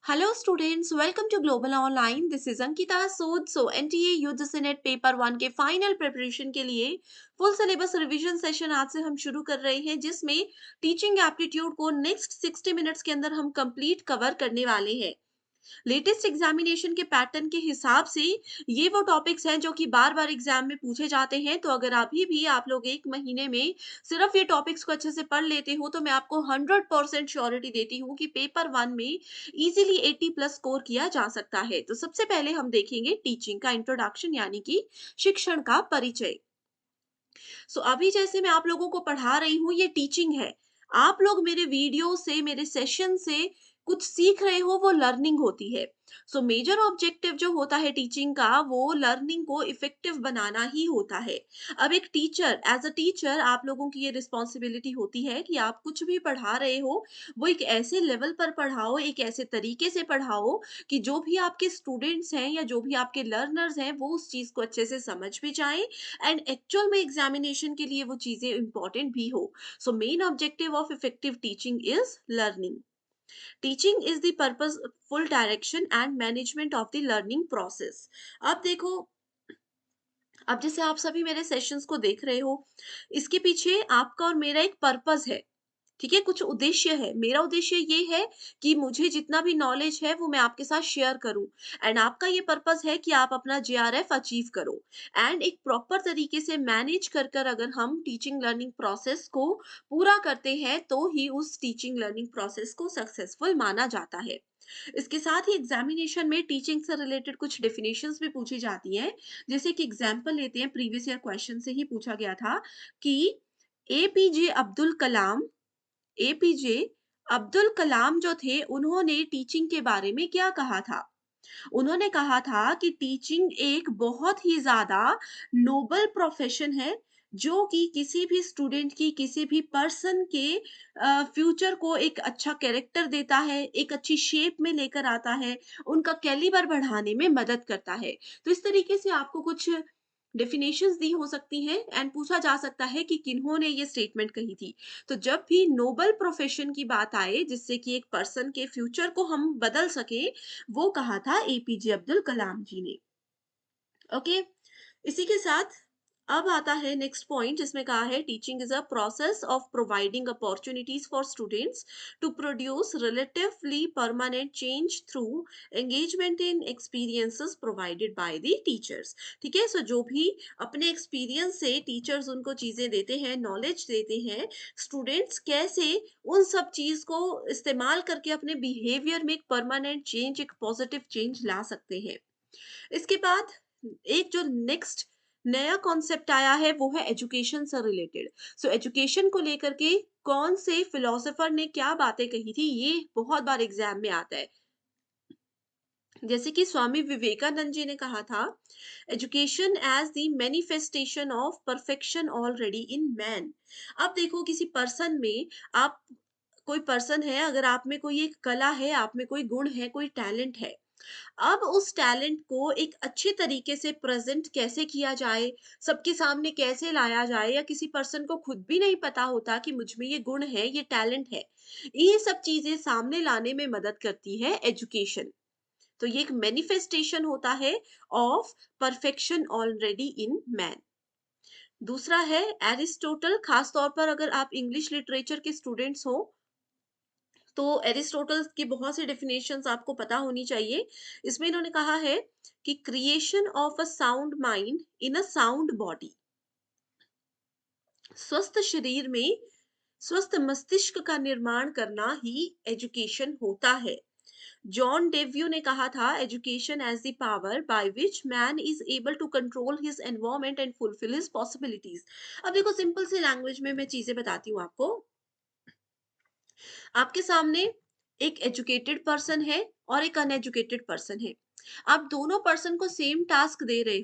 Hello students, welcome to Global Online. This is Ankita Sood. So NTA UGC net paper 1 के final preparation के लिए full syllabus revision session आज से हम शुरू कर रहे हैं, जिसमें टीचिंग एप्टीट्यूड को नेक्स्ट 60 मिनट्स के अंदर हम कंप्लीट कवर करने वाले हैं। लेटेस्ट एग्जामिनेशन के पैटर्न के हिसाब से ये वो टॉपिक्स हैं जो कि बार बार एग्जाम में पूछे जाते हैं। तो अगर अभी भी आप लोग एक महीने में सिर्फ ये टॉपिक्स को अच्छे से पढ़ लेते हो तो मैं आपको 100% श्योरिटी देती हूँ कि पेपर 1 में इजीली 80 प्लस स्कोर किया जा सकता है। तो सबसे पहले हम देखेंगे टीचिंग का इंट्रोडक्शन, यानी कि शिक्षण का परिचय। अभी जैसे मैं आप लोगों को पढ़ा रही हूँ, ये टीचिंग है। आप लोग मेरे वीडियो से, मेरे सेशन से कुछ सीख रहे हो, वो लर्निंग होती है। मेजर ऑब्जेक्टिव जो होता है टीचिंग का, वो लर्निंग को इफेक्टिव बनाना ही होता है। अब एक टीचर, एज अ टीचर आप लोगों की ये रिस्पॉन्सिबिलिटी होती है कि आप कुछ भी पढ़ा रहे हो, वो एक ऐसे लेवल पर पढ़ाओ, एक ऐसे तरीके से पढ़ाओ कि जो भी आपके स्टूडेंट्स हैं या जो भी आपके लर्नर्स हैं, वो उस चीज को अच्छे से समझ भी जाएं एंड एक्चुअल में एग्जामिनेशन के लिए वो चीजें इंपॉर्टेंट भी हो। Main objective of effective teaching is learning. Teaching is the purposeful direction and management of the learning process. अब देखो, अब जैसे आप सभी मेरे सेशंस को देख रहे हो, इसके पीछे आपका और मेरा एक पर्पस है। ठीक है, कुछ उद्देश्य है। मेरा उद्देश्य ये है कि मुझे जितना भी नॉलेज है वो मैं आपके साथ शेयर करूं, एंड आपका ये पर्पस है कि आप अपना जेआरएफ अचीव करो। एंड एक प्रॉपर तरीके से मैनेज कर कर अगर हम टीचिंग लर्निंग प्रोसेस को पूरा करते हैं तो ही उस टीचिंग लर्निंग प्रोसेस को सक्सेसफुल माना जाता है। इसके साथ ही एग्जामिनेशन में टीचिंग से रिलेटेड कुछ डेफिनेशंस भी पूछी जाती हैं। जैसे कि एग्जाम्पल लेते हैं, प्रीवियस ईयर क्वेश्चन से ही पूछा गया था कि एपीजे अब्दुल कलाम एपीजे अब्दुल कलाम जो थे, उन्होंने टीचिंग के बारे में क्या कहा था? उन्होंने कहा था कि टीचिंग एक बहुत ही ज्यादा नोबल प्रोफेशन है, जो कि किसी भी स्टूडेंट की, किसी भी पर्सन के फ्यूचर को एक अच्छा कैरेक्टर देता है, एक अच्छी शेप में लेकर आता है, उनका कैलिबर बढ़ाने में मदद करता है। तो इस तरीके से आपको कुछ डेफिनेशंस दी हो सकती हैं एंड पूछा जा सकता है कि किन्होंने ये स्टेटमेंट कही थी। तो जब भी नोबल प्रोफेशन की बात आए, जिससे कि एक पर्सन के फ्यूचर को हम बदल सके, वो कहा था एपीजे अब्दुल कलाम जी ने। ओके, इसी के साथ अब आता है नेक्स्ट पॉइंट, जिसमें कहा है teaching is a process of providing opportunities for students to produce relatively permanent change through engagement in experiences provided by the teachers. ठीक है, जो भी अपने एक्सपीरियंस से टीचर्स उनको चीजें देते हैं, नॉलेज देते हैं, स्टूडेंट्स कैसे उन सब चीज को इस्तेमाल करके अपने बिहेवियर में एक परमानेंट चेंज, एक पॉजिटिव चेंज ला सकते हैं। इसके बाद एक जो नेक्स्ट नया कॉन्सेप्ट आया है, वो है एजुकेशन से रिलेटेड। एजुकेशन को लेकर के कौन से फिलोसोफर ने क्या बातें कही थी, ये बहुत बार एग्जाम में आता है। जैसे कि स्वामी विवेकानंद जी ने कहा था, education as the manifestation of perfection already in man. अब देखो, किसी पर्सन में, आप कोई पर्सन है, अगर आप में कोई एक कला है, आप में कोई गुण है, कोई टैलेंट है, अब उस टैलेंट को एक अच्छे तरीके से प्रेजेंट कैसे किया जाए, सबके सामने कैसे लाया जाए, या किसी पर्सन को खुद भी नहीं पता होता कि मुझ में ये गुण है, ये टैलेंट है, ये सब चीजें सामने लाने में मदद करती है एजुकेशन। तो ये एक मैनिफेस्टेशन होता है of perfection already in man. दूसरा है एरिस्टोटल। खास तौर पर अगर आप इंग्लिश लिटरेचर के स्टूडेंट्स हो तो एरिस्टोटल की बहुत सी डेफिनेशंस आपको पता होनी चाहिए। इसमें इन्होंने कहा है कि creation of a sound mind in a sound body, स्वस्थ शरीर में स्वस्थ मस्तिष्क का निर्माण करना ही एजुकेशन होता है। जॉन डेव्यू ने कहा था, education as the power by which man is able to control his environment and fulfill his possibilities. अब देखो, सिंपल सी लैंग्वेज में मैं चीजें बताती हूँ आपको। आपके सामने एक एजुकेटेड पर्सन है और एक अनएजुकेटेड पर्सन है। आप दोनों पर्सन को सेम टास्क दे रहे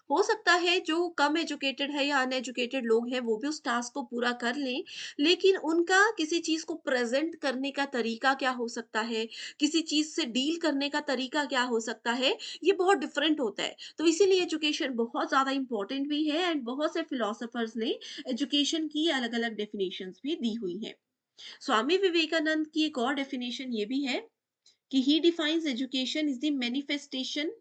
हो सकता है जो कम एजुकेटेड है या अनएजुकेटेड लोग हैं वो भी उस टास्क को पूरा कर लें, लेकिन उनका किसी चीज को प्रेजेंट करने का तरीका क्या हो सकता है, किसी चीज से डील करने का तरीका क्या हो सकता है, ये बहुत डिफरेंट होता है। तो इसीलिए एजुकेशन बहुत ज्यादा इंपॉर्टेंट भी है, एंड बहुत से फिलोसोफर्स ने एजुकेशन की अलग अलग डेफिनेशंस भी दी हुई हैं। स्वामी विवेकानंद की एक और डेफिनेशन ये भी है कि he defines education is the manifestation.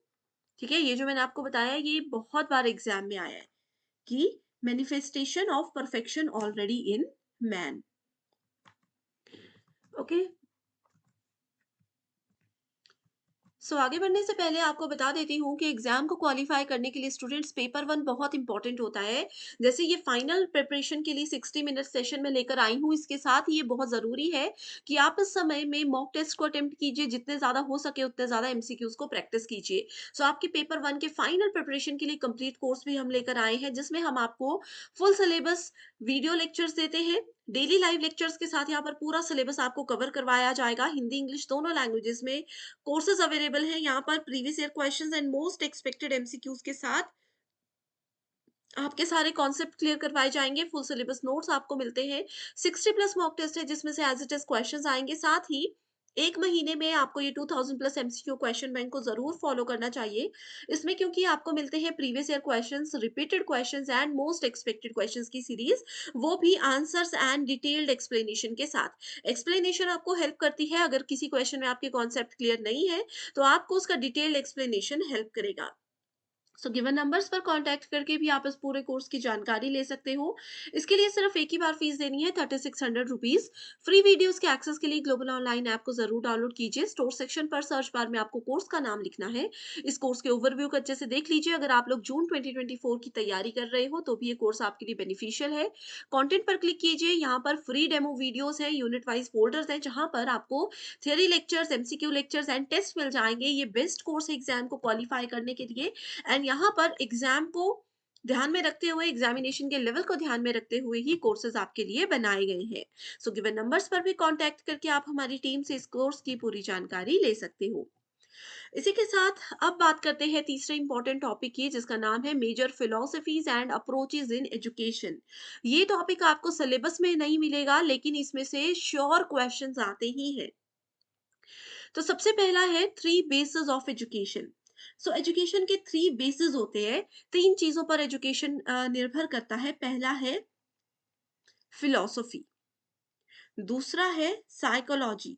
ठीक है, ये जो मैंने आपको बताया ये बहुत बार एग्जाम में आया है कि manifestation of perfection already in man. Okay, आगे बढ़ने से पहले आपको बता देती हूँ कि एग्जाम को क्वालिफाई करने के लिए स्टूडेंट्स पेपर वन बहुत इंपॉर्टेंट होता है। जैसे ये फाइनल प्रिपरेशन के लिए 60 मिनट सेशन में लेकर आई हूँ, इसके साथ ही ये बहुत ज़रूरी है कि आप इस समय में मॉक टेस्ट को अटेम्प्ट कीजिए, जितने ज़्यादा हो सके उतने ज़्यादा एमसीक्यूज को प्रैक्टिस कीजिए। आपके पेपर वन के फाइनल प्रिपरेशन के लिए कंप्लीट कोर्स भी हम लेकर आए हैं, जिसमें हम आपको फुल सिलेबस वीडियो लेक्चर्स देते हैं। डेली लाइव लेक्चर्स के साथ यहाँ पर पूरा सिलेबस आपको कवर करवाया जाएगा, हिंदी इंग्लिश दोनों लैंग्वेजेस में। कोर्सेज अवेलेबल हैं यहाँ पर, previous year questions and most expected MCQs के साथ आपके सारे कॉन्सेप्ट क्लियर करवाए जाएंगे। फुल सिलेबस नोट्स आपको मिलते हैं। 60 प्लस मॉक टेस्ट है जिसमें से एज इट इज क्वेश्चंस आएंगे। साथ ही एक महीने में आपको ये 2000 प्लस एमसीक्यू क्वेश्चन बैंक को जरूर फॉलो करना चाहिए इसमें, क्योंकि आपको मिलते हैं previous year questions, repeated questions and most expected questions की सीरीज, वो भी आंसर्स एंड डिटेल्ड एक्सप्लेनेशन के साथ। एक्सप्लेनेशन आपको हेल्प करती है, अगर किसी क्वेश्चन में आपके कॉन्सेप्ट क्लियर नहीं है तो आपको उसका डिटेल्ड एक्सप्लेनेशन हेल्प करेगा। गिवन नंबर्स पर कांटेक्ट करके भी आप इस पूरे कोर्स की जानकारी ले सकते हो। इसके लिए सिर्फ एक ही बार फीस देनी है, 3600 रुपीज। फ्री वीडियोस के एक्सेस के लिए ग्लोबल ऑनलाइन ऐप को जरूर डाउनलोड कीजिए। स्टोर सेक्शन पर सर्च बार में आपको कोर्स का नाम लिखना है। इस कोर्स के ओवरव्यू को अच्छे से देख लीजिए। अगर आप लोग जून 2024 की तैयारी कर रहे हो तो भी ये कोर्स आपके लिए बेनिफिशियल है। कंटेंट पर क्लिक कीजिए, यहाँ पर फ्री डेमो वीडियोस है, यूनिट वाइज फोल्डर्स हैं जहां पर आपको theory lectures, MCQ lectures and test मिल जाएंगे। ये बेस्ट कोर्स है एग्जाम को क्वालिफाई करने के लिए। एंड यहाँ पर एग्जाम को ध्यान में रखते हुए, एग्जामिनेशन के लेवल को ध्यान में रखते हुए ही कोर्सेज आपके लिए बनाए गए हैं। गिवन नंबर्स पर भी कांटेक्ट करके आप हमारी टीम से इस कोर्स की पूरी जानकारी ले सकते हो। इसी के साथ अब बात करते हैं तीसरे इंपॉर्टेंट टॉपिक की, जिसका नाम है major philosophies and approaches in education. ये टॉपिक आपको सिलेबस में नहीं मिलेगा, लेकिन इसमें से श्योर क्वेश्चंस आते ही हैं। सबसे पहला है three bases of education. Education के थ्री बेसिस होते हैं। तीन चीजों पर एजुकेशन निर्भर करता है। पहला है फिलॉसफी, दूसरा है साइकोलॉजी,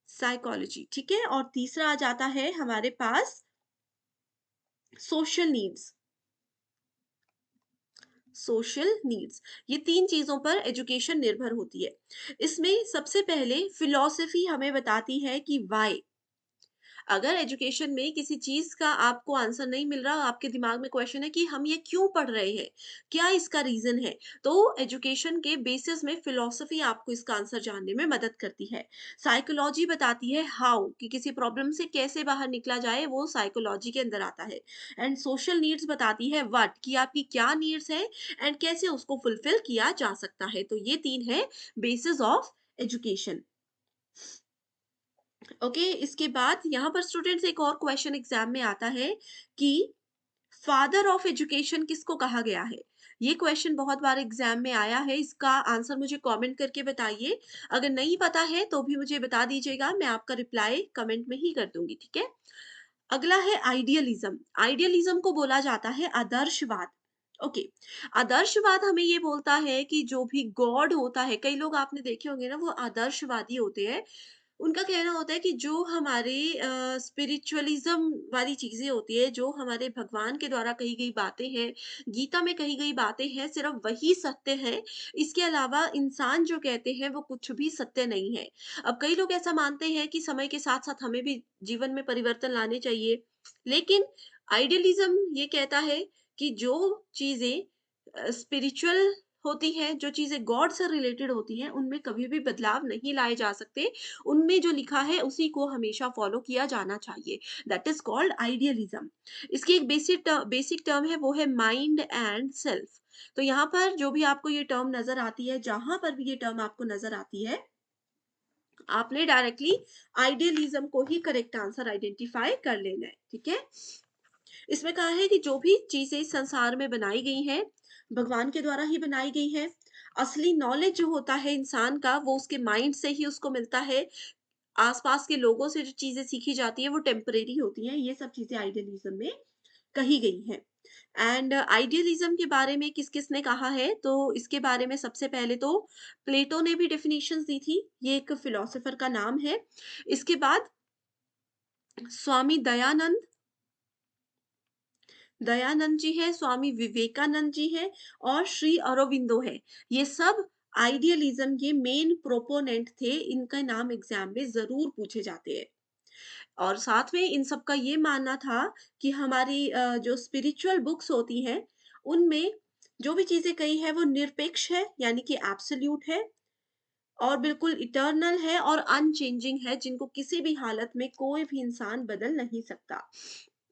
साइकोलॉजी, ठीक है, और तीसरा आ जाता है हमारे पास सोशल नीड्स, सोशल नीड्स। ये तीन चीजों पर एजुकेशन निर्भर होती है। इसमें सबसे पहले फिलॉसफी हमें बताती है कि वाई। अगर एजुकेशन में किसी चीज का आपको आंसर नहीं मिल रहा, आपके दिमाग में क्वेश्चन है कि हम ये क्यों पढ़ रहे हैं, क्या इसका रीजन है, तो एजुकेशन के बेसिस में फिलॉसफी आपको इसका आंसर जानने में मदद करती है। साइकोलॉजी बताती है हाउ, कि किसी प्रॉब्लम से कैसे बाहर निकला जाए, वो साइकोलॉजी के अंदर आता है। एंड सोशल नीड्स बताती है व्हाट, कि आपकी क्या नीड्स है एंड कैसे उसको फुलफिल किया जा सकता है। तो ये तीन है बेसिस ऑफ एजुकेशन। ओके, इसके बाद यहाँ पर स्टूडेंट्स एक और क्वेश्चन एग्जाम में आता है कि फादर ऑफ एजुकेशन किसको कहा गया है। ये क्वेश्चन बहुत बार एग्जाम में आया है। इसका आंसर मुझे कमेंट करके बताइए। अगर नहीं पता है तो भी मुझे बता दीजिएगा, मैं आपका रिप्लाई कमेंट में ही कर दूंगी, ठीक है। अगला है आइडियलिज्म। आइडियलिज्म को बोला जाता है आदर्शवाद। ओके, आदर्शवाद हमें ये बोलता है कि जो भी गॉड होता है, कई लोग आपने देखे होंगे ना, वो आदर्शवादी होते हैं। उनका कहना होता है कि जो हमारे स्पिरिचुअलिज्म वाली चीजें होती है, जो हमारे भगवान के द्वारा कही गई बातें हैं, गीता में कही गई बातें हैं, सिर्फ वही सत्य है। इसके अलावा इंसान जो कहते हैं वो कुछ भी सत्य नहीं है। अब कई लोग ऐसा मानते हैं कि समय के साथ साथ हमें भी जीवन में परिवर्तन लाने चाहिए, लेकिन आइडियलिज्म ये कहता है कि जो चीजें स्पिरिचुअल होती हैं, जो चीजें गॉड से रिलेटेड होती हैं, उनमें कभी भी बदलाव नहीं लाए जा सकते। उनमें जो लिखा है उसी को हमेशा फॉलो किया जाना चाहिए। That is called idealism. इसकी एक बेसिक टर्म है, वो है माइंड एंड सेल्फ। तो यहाँ पर जो भी आपको ये टर्म नजर आती है, जहां पर भी ये टर्म आपको नजर आती है, आपने डायरेक्टली आइडियलिज्म को ही करेक्ट आंसर आइडेंटिफाई कर लेना है, ठीक है। इसमें कहा है कि जो भी चीजें इस संसार में बनाई गई हैं, भगवान के द्वारा ही बनाई गई है। असली नॉलेज जो होता है इंसान का, वो उसके माइंड से ही उसको मिलता है। आसपास के लोगों से जो चीजें सीखी जाती है वो टेम्परेरी होती हैं। ये सब चीजें आइडियलिज्म में कही गई हैं। एंड आइडियलिज्म के बारे में किस किस ने कहा है, तो इसके बारे में सबसे पहले तो प्लेटो ने भी डेफिनेशंस दी थी, ये एक फिलोसोफर का नाम है। इसके बाद स्वामी दयानंद दयानंद जी है, स्वामी विवेकानंद जी है और श्री अरविंदो है। ये सब आइडियलिज्म के मेन प्रोपोनेंट थे, इनका नाम एग्जाम में जरूर पूछे जाते हैं। और साथ में इन सब का ये मानना था कि हमारी जो स्पिरिचुअल बुक्स होती हैं, उनमें जो भी चीजें कही है वो निरपेक्ष है, यानी कि एब्सोल्यूट है, और बिल्कुल इटर्नल है और अनचेंजिंग है, जिनको किसी भी हालत में कोई भी इंसान बदल नहीं सकता।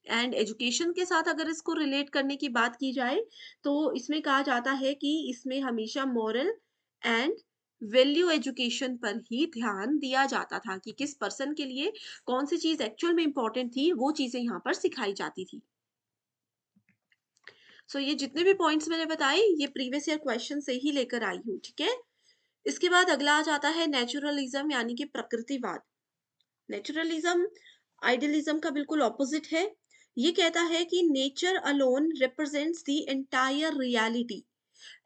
एंड एजुकेशन के साथ अगर इसको रिलेट करने की बात की जाए, तो इसमें कहा जाता है कि इसमें हमेशा मॉरल एंड वैल्यू एजुकेशन पर ही ध्यान दिया जाता था, कि किस पर्सन के लिए कौन सी चीज एक्चुअल में इंपॉर्टेंट थी, वो चीजें यहाँ पर सिखाई जाती थी। सो ये जितने भी पॉइंट्स मैंने बताए, ये प्रीवियस ईयर क्वेश्चन से ही लेकर आई हूँ, ठीक है। इसके बाद अगला आ जाता है नेचुरलिज्म, यानी कि प्रकृतिवाद। नेचुरलिज्म आइडियलिज्म का बिल्कुल ऑपोजिट है। ये कहता है कि nature alone represents the entire reality.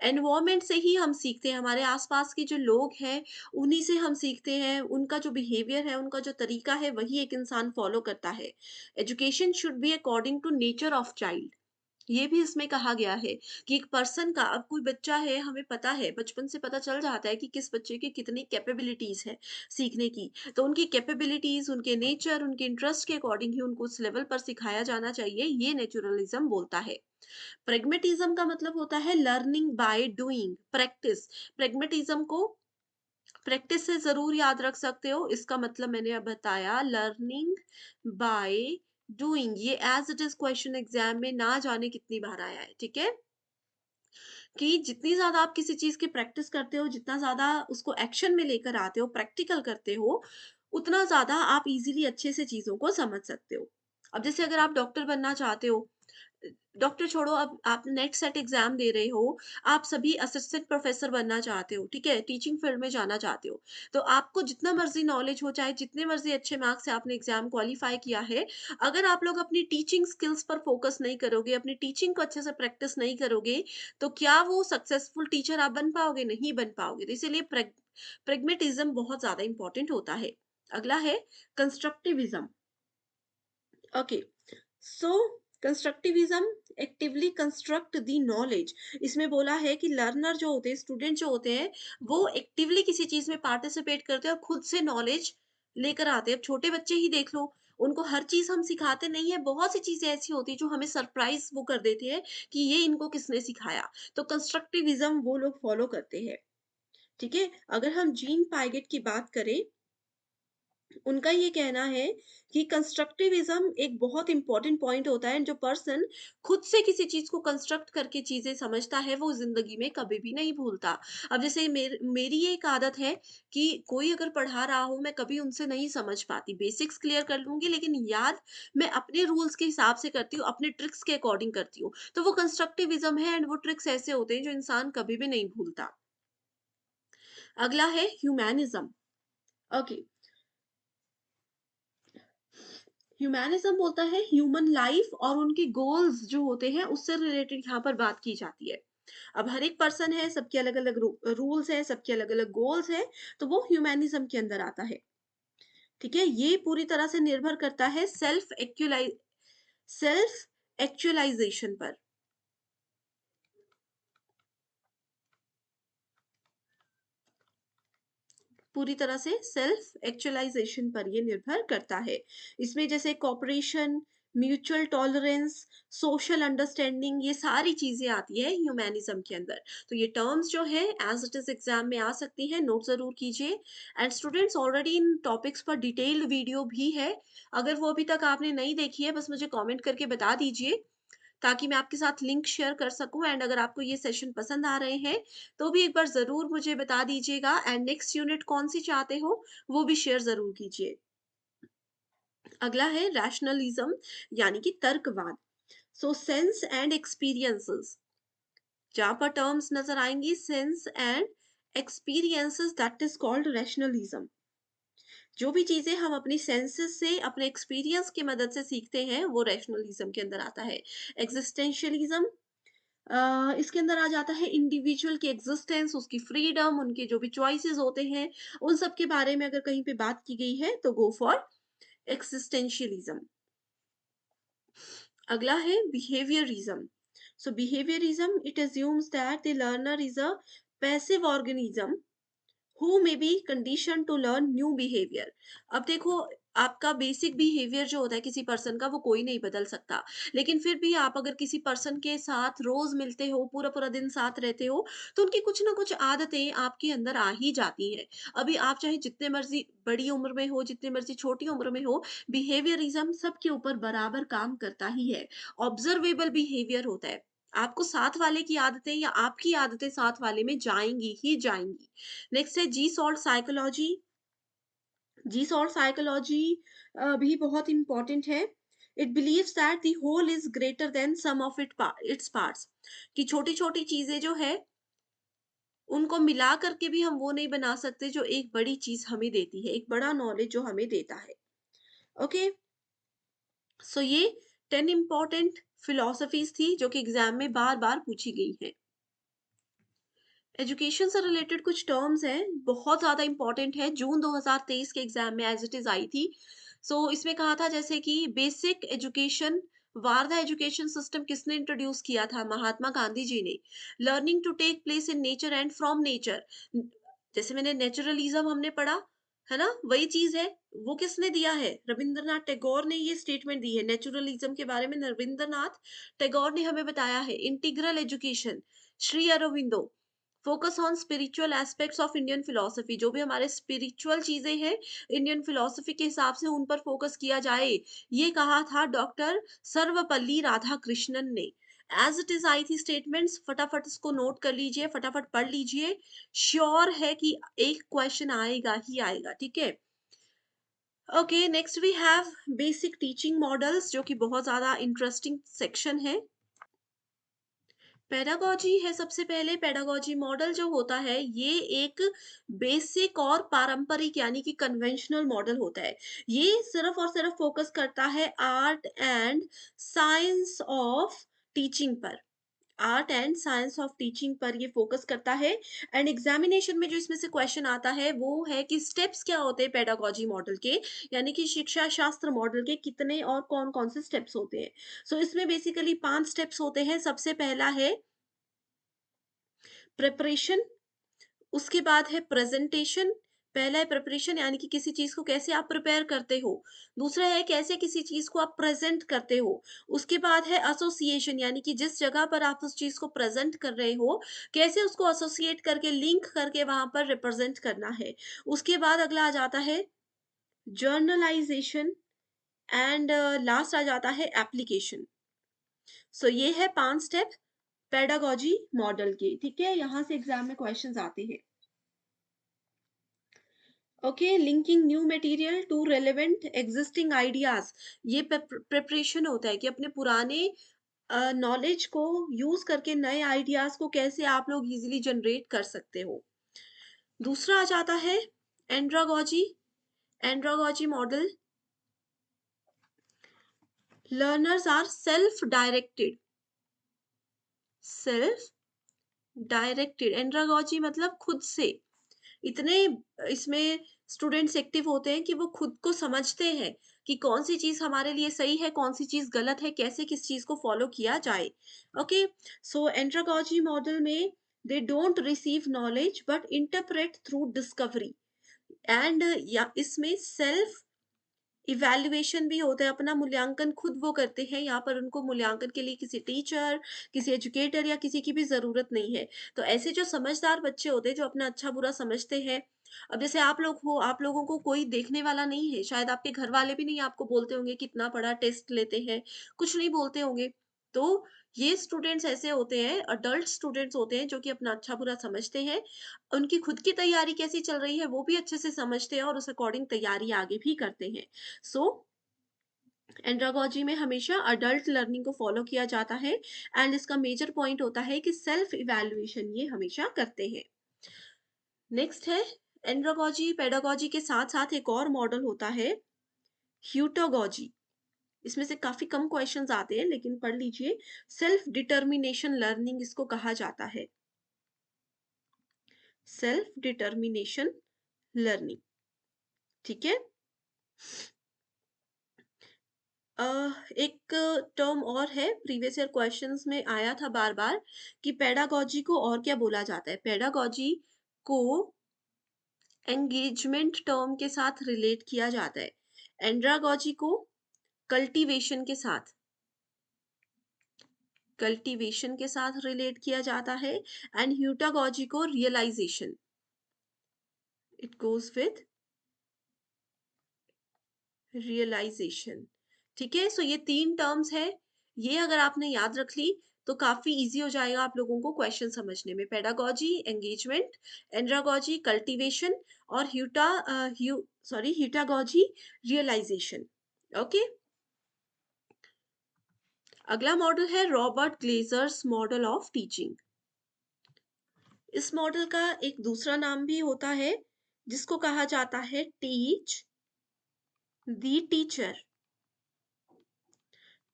Environment से ही हम सीखते हैं, हमारे आसपास के जो लोग हैं उन्हीं से हम सीखते हैं, उनका जो बिहेवियर है, उनका जो तरीका है, वही एक इंसान फॉलो करता है। Education should be according to nature of child. ये भी इसमें कहा गया है कि एक पर्सन का, अब कोई बच्चा है, हमें पता है, बचपन से पता चल जाता है कि किस बच्चे की कितनी कैपेबिलिटीज है सीखने की। तो उनकी कैपेबिलिटीज, उनके नेचर, उनके इंटरेस्ट के अकॉर्डिंग ही उनको उस लेवल पर सिखाया जाना चाहिए, ये नेचुरलिज्म बोलता है। प्रेग्मेटिज्म का मतलब होता है लर्निंग बाय डूइंग, प्रैक्टिस। प्रेग्मेटिज्म को प्रैक्टिस से जरूर याद रख सकते हो, इसका मतलब मैंने अब बताया, लर्निंग बाय डूइंग। ये as it is question exam में ना जाने कितनी बार आया है, ठीक है। कि जितनी ज्यादा आप किसी चीज की प्रैक्टिस करते हो, जितना ज्यादा उसको एक्शन में लेकर आते हो, प्रैक्टिकल करते हो, उतना ज्यादा आप इजीली अच्छे से चीजों को समझ सकते हो। अब जैसे अगर आप डॉक्टर बनना चाहते हो, डॉक्टर छोड़ो, अब आप नेट सेट एग्जाम दे रहे हो, आप सभी असिस्टेंट प्रोफेसर बनना चाहते हो, ठीक है, टीचिंग फील्ड में जाना चाहते हो, तो आपको जितना मर्जी नॉलेज हो, चाहे जितने मर्जी अच्छे मार्क्स से आपने एग्जाम क्वालिफाई किया है, अगर आप लोग अपनी टीचिंग स्किल्स पर फोकस नहीं करोगे, अपनी टीचिंग को अच्छे से प्रैक्टिस नहीं करोगे, तो क्या वो सक्सेसफुल टीचर आप बन पाओगे? नहीं बन पाओगे। तो इसीलिए प्रेग्मेटिज्म बहुत ज्यादा इंपॉर्टेंट होता है। अगला है constructivism. Okay, so constructivism actively construct the knowledge. इसमें बोला है कि लर्नर जो होते हैं, स्टूडेंट जो होते हैं, वो एक्टिवली किसी चीज में पार्टिसिपेट करते हैं और खुद से नॉलेज लेकर आते हैं। अब छोटे बच्चे ही देख लो, उनको हर चीज हम सिखाते नहीं है, बहुत सी चीजें ऐसी होती है जो हमें सरप्राइज वो कर देती है कि ये इनको किसने सिखाया। तो कंस्ट्रक्टिविज्म वो लोग फॉलो करते हैं, ठीक है। अगर हम जीन पाइगेट की बात करें, उनका ये कहना है कि कंस्ट्रक्टिविज्म एक बहुत इंपॉर्टेंट पॉइंट होता है, जो पर्सन खुद से किसी चीज को कंस्ट्रक्ट करके चीजें समझता है, वो जिंदगी में कभी भी नहीं भूलता। अब जैसे मेरी ये एक आदत है कि कोई अगर पढ़ा रहा हो, मैं कभी उनसे नहीं समझ पाती, बेसिक्स क्लियर कर लूंगी, लेकिन याद मैं अपने रूल्स के हिसाब से करती हूँ, अपने ट्रिक्स के अकॉर्डिंग करती हूँ। तो वो कंस्ट्रक्टिविज्म है, एंड वो ट्रिक्स ऐसे होते हैं जो इंसान कभी भी नहीं भूलता। अगला है ह्यूमैनिज्म। ओके, ह्यूमैनिज्म बोलता है ह्यूमन लाइफ और उनके गोल्स जो होते हैं, उससे रिलेटेड यहाँ पर बात की जाती है। अब हर एक पर्सन है, सबके अलग अलग रूल्स है, सबके अलग अलग गोल्स है, तो वो ह्यूमैनिज्म के अंदर आता है, ठीक है। ये पूरी तरह से निर्भर करता है सेल्फ एक्चुअलाइजेशन पर। पूरी तरह से सेल्फ एक्चुअलाइजेशन पर ये निर्भर करता है। इसमें जैसे cooperation, mutual tolerance, social understanding, ये सारी चीजें आती है ह्यूमैनिज्म के अंदर। तो ये टर्म्स जो है एज इट इज एग्जाम में आ सकती है, नोट जरूर कीजिए। And students, already in topics पर डिटेल्ड वीडियो भी है, अगर वो अभी तक आपने नहीं देखी है, बस मुझे कमेंट करके बता दीजिए, ताकि मैं आपके साथ लिंक शेयर कर सकूं। एंड अगर आपको ये सेशन पसंद आ रहे हैं, तो भी एक बार जरूर मुझे बता दीजिएगा, एंड नेक्स्ट यूनिट कौन सी चाहते हो, वो भी शेयर जरूर कीजिए। अगला है रैशनलिज्म, यानी कि तर्कवाद। सो सेंस एंड एक्सपीरियंसेस, जहां पर टर्म्स नजर आएंगी sense and experiences, that is called rationalism. जो भी चीजें हम अपनी सेंसेस से, अपने एक्सपीरियंस की मदद से सीखते हैं, वो रैशनलिज्म के अंदर आता है। एग्जिस्टेंशियलिज्म, इसके अंदर आ जाता है इंडिविजुअल की एग्जिस्टेंस, उसकी फ्रीडम, उनके जो भी चॉइसेस होते हैं, उन सब के बारे में अगर कहीं पे बात की गई है तो गो फॉर एक्सिस्टेंशियलिज्म। अगला है behaviourism. So behaviourism, it assumes that the learner is a passive organism who may be conditioned to learn new behavior। अब देखो, आपका बेसिक बिहेवियर जो होता है किसी पर्सन का, वो कोई नहीं बदल सकता, लेकिन फिर भी आप अगर किसी पर्सन के साथ रोज मिलते हो, पूरा पूरा दिन साथ रहते हो, तो उनकी कुछ ना कुछ आदतें आपके अंदर आ ही जाती हैं। अभी आप चाहे जितने मर्जी बड़ी उम्र में हो, जितने मर्जी छोटी उम्र में हो, बिहेवियरिज्म सबके ऊपर बराबर काम करता ही है। ऑब्जर्वेबल बिहेवियर होता है, आपको साथ वाले की आदतें या आपकी आदतें साथ वाले में जाएंगी ही जाएंगी। नेक्स्ट है gestalt psychology. Gestalt psychology भी बहुत इंपॉर्टेंट है। It believes that the whole is greater than sum of its parts, कि छोटी छोटी चीजें जो है उनको मिला करके भी हम वो नहीं बना सकते जो एक बड़ी चीज हमें देती है, एक बड़ा नॉलेज जो हमें देता है। ओके, सो ये 10 इंपॉर्टेंट फिलोसफीज थी जो कि एग्जाम में बार बार पूछी गई है। एजुकेशन से रिलेटेड कुछ टर्म्स हैं, बहुत ज़्यादा इंपॉर्टेंट है, जून 2023 के एग्जाम में एज इट इज़ आई थी। इसमें कहा था जैसे कि basic education, Wardha education system किसने इंट्रोड्यूस किया था? महात्मा गांधी जी ने। Learning to take place in nature and from nature, जैसे मैंने नेचुरलिज्म हमने पढ़ा, है ना, वही चीज है। वो किसने दिया है? रविंद्रनाथ टैगोर ने ये स्टेटमेंट दी है नेचुरलिज्म के बारे में। रविंद्रनाथ टैगोर ने हमें बताया है। Integral education, Shri Aurobindo. Focus on spiritual aspects of Indian philosophy, जो भी हमारे स्पिरिचुअल चीजें हैं इंडियन फिलोसफी के हिसाब से उन पर फोकस किया जाए, ये कहा था डॉक्टर सर्वपल्ली राधाकृष्णन ने। एज इट इज आई थी स्टेटमेंट्स, फटाफट इसको नोट कर लीजिए, फटाफट पढ़ लीजिए। श्योर है कि एक क्वेश्चन आएगा ही आएगा, ठीक है। Okay, next we have basic teaching models, जो कि बहुत ज्यादा इंटरेस्टिंग सेक्शन है। पेडागॉजी है सबसे पहले। पेडागॉजी मॉडल जो होता है, ये एक बेसिक और पारंपरिक यानी कि कन्वेंशनल मॉडल होता है। ये सिर्फ और सिर्फ फोकस करता है art and science of teaching पर। Art and science of teaching पर ये फोकस करता है। एंड एग्जामिनेशन में जो इसमें से क्वेश्चन आता है वो है कि स्टेप्स क्या होते हैं पेडागॉजी मॉडल के, यानी कि शिक्षा शास्त्र मॉडल के कितने और कौन कौन से स्टेप्स होते हैं। इसमें बेसिकली 5 स्टेप्स होते हैं। सबसे पहला है प्रिपरेशन, उसके बाद है प्रेजेंटेशन। पहला है प्रिपरेशन, यानी कि किसी चीज को कैसे आप प्रिपेयर करते हो। दूसरा है कैसे किसी चीज को आप प्रेजेंट करते हो। उसके बाद है एसोसिएशन, यानी कि जिस जगह पर आप उस चीज को प्रेजेंट कर रहे हो, कैसे उसको एसोसिएट करके लिंक करके वहां पर रिप्रेजेंट करना है। उसके बाद अगला आ जाता है जर्नलाइजेशन। एंड लास्ट आ जाता है एप्लीकेशन। ये है 5 स्टेप पेडागॉजी मॉडल के, ठीक है। यहाँ से एग्जाम में क्वेश्चंस आते हैं। Okay, linking new material to relevant existing ideas, ये प्रिपरेशन होता है कि अपने पुराने नॉलेज को यूज करके नए आइडियाज को कैसे आप लोग इजीली जनरेट कर सकते हो। दूसरा आ जाता है andragogy. Andragogy model, learners are self directed. Self directed andragogy मतलब खुद से। इतने इसमें स्टूडेंट्स एक्टिव होते हैं कि वो खुद को समझते हैं कि कौन सी चीज हमारे लिए सही है, कौन सी चीज गलत है, कैसे किस चीज को फॉलो किया जाए। ओके, एंड्रागॉजी मॉडल में they don't receive knowledge but interpret through discovery. And या इसमें सेल्फ इवैल्यूएशन भी होता है, अपना मूल्यांकन खुद वो करते हैं। यहाँ पर उनको मूल्यांकन के लिए किसी टीचर, किसी एजुकेटर या किसी की भी ज़रूरत नहीं है। तो ऐसे जो समझदार बच्चे होते हैं, जो अपना अच्छा-बुरा समझते हैं, अब जैसे आप लोग हो, आप लोगों को कोई देखने वाला नहीं है, शायद आपके घर वाले भी नहीं आपको बोलते होंगे कितना पढ़ा, टेस्ट लेते हैं, कुछ नहीं बोलते होंगे। तो ये स्टूडेंट्स ऐसे होते हैं, अडल्ट स्टूडेंट्स होते हैं जो कि अपना अच्छा-बुरा समझते हैं। उनकी खुद की तैयारी कैसी चल रही है, वो भी अच्छे से समझते हैं और उस अकॉर्डिंग तैयारी आगे भी करते हैं। सो एंड्रागॉजी में हमेशा अडल्ट लर्निंग को फॉलो किया जाता है। एंड इसका मेजर पॉइंट होता है कि सेल्फ इवैल्यूएशन ये हमेशा करते हैं। नेक्स्ट है एंड्रोगॉजी पेडागॉजी के साथ साथ एक और मॉडल होता है ह्यूटागॉजी। इसमें से काफी कम क्वेश्चंस आते हैं, लेकिन पढ़ लीजिए। सेल्फ डिटर्मिनेशन लर्निंग इसको कहा जाता है, सेल्फ डिटर्मिनेशन लर्निंग। ठीक है। एक टर्म और है, प्रीवियस ईयर क्वेश्चंस में आया था बार बार, कि पेडागॉजी को और क्या बोला जाता है। पेडागॉजी को एंगेजमेंट टर्म के साथ रिलेट किया जाता है, एंड्रागॉजी को कल्टीवेशन के साथ, कल्टीवेशन के साथ रिलेट किया जाता है, एंड ह्यूटागॉजी को realization, it goes with realization. ठीक है। सो ये 3 टर्म्स है, ये अगर आपने याद रख ली तो काफी इजी हो जाएगा आप लोगों को क्वेश्चन समझने में। पेडागॉजी एंगेजमेंट, एंड्रागॉजी कल्टीवेशन, और ह्यूटागॉजी रियलाइजेशन। ओके। अगला मॉडल है Robert Glazers model of teaching. इस मॉडल का एक दूसरा नाम भी होता है, जिसको कहा जाता है teach the teacher,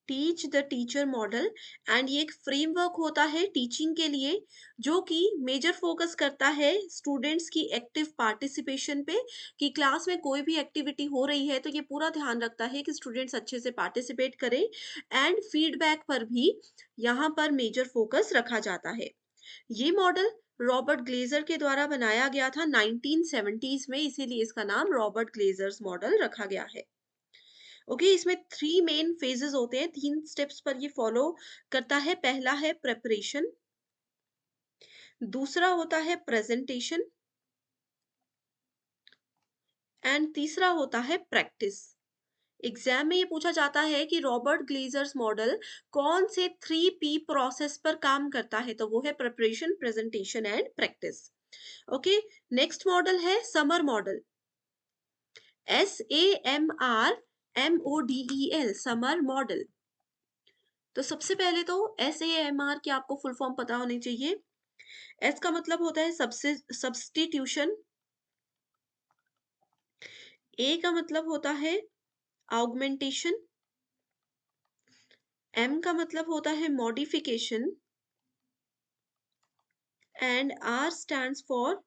teach the teacher model. And ये एक फ्रेमवर्क होता है टीचिंग के लिए, जो कि मेजर फोकस करता है स्टूडेंट्स की एक्टिव पार्टिसिपेशन पे, कि क्लास में कोई भी एक्टिविटी हो रही है तो ये पूरा ध्यान रखता है कि स्टूडेंट्स अच्छे से पार्टिसिपेट करें, एंड फीडबैक पर भी यहाँ पर मेजर फोकस रखा जाता है। ये मॉडल रॉबर्ट ग्लेजर के द्वारा बनाया गया था 1970s में, इसीलिए इसका नाम रॉबर्ट ग्लेजर्स मॉडल रखा गया है। ओके। इसमें 3 मेन फेजेस होते हैं, 3 स्टेप्स पर ये फॉलो करता है। पहला है प्रेपरेशन, दूसरा होता है प्रेजेंटेशन, एंड तीसरा होता है प्रैक्टिस। एग्जाम में ये पूछा जाता है कि रॉबर्ट ग्लेजर्स मॉडल कौन से 3P प्रोसेस पर काम करता है, तो वो है preparation, presentation and practice. Okay. Next model है SAMR model, SAMR SAMR model. तो सबसे पहले तो SAMR की आपको फुल फॉर्म पता होनी चाहिए। एस का मतलब होता है सब्स्टिट्यूशन, ए का मतलब होता है ऑगमेंटेशन, एम का मतलब होता है modification, and R stands for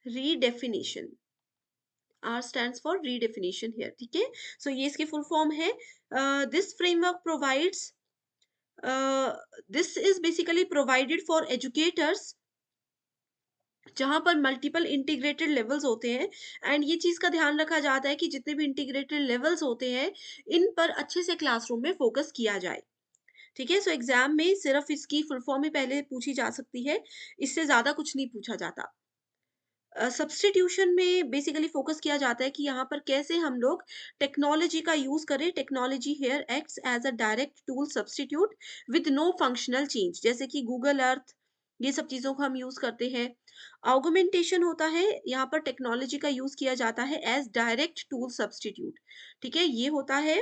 redefinition, R stands for redefinition here. ठीक है। सो ये इसकी फुल फॉर्म है। This framework provides, this is basically provided for educators, जहां पर मल्टीपल इंटीग्रेटेड लेवल्स होते हैं, एंड ये चीज का ध्यान रखा जाता है कि जितने भी इंटीग्रेटेड लेवल्स होते हैं इन पर अच्छे से क्लासरूम में फोकस किया जाए। ठीक है। सो एग्जाम में सिर्फ इसकी फुल फॉर्म ही पहले पूछी जा सकती है, इससे ज्यादा कुछ नहीं पूछा जाता। सब्स्टिट्यूशन में बेसिकली फोकस किया जाता है कि यहाँ पर कैसे हम लोग टेक्नोलॉजी का यूज करें। Technology here acts as a direct tool substitute with no functional change, जैसे कि गूगल अर्थ, ये सब चीजों को हम यूज करते हैं। ऑगमेंटेशन होता है, यहाँ पर टेक्नोलॉजी का यूज किया जाता है एज डायरेक्ट टूल सब्स्टिट्यूट। ठीक है। ये होता है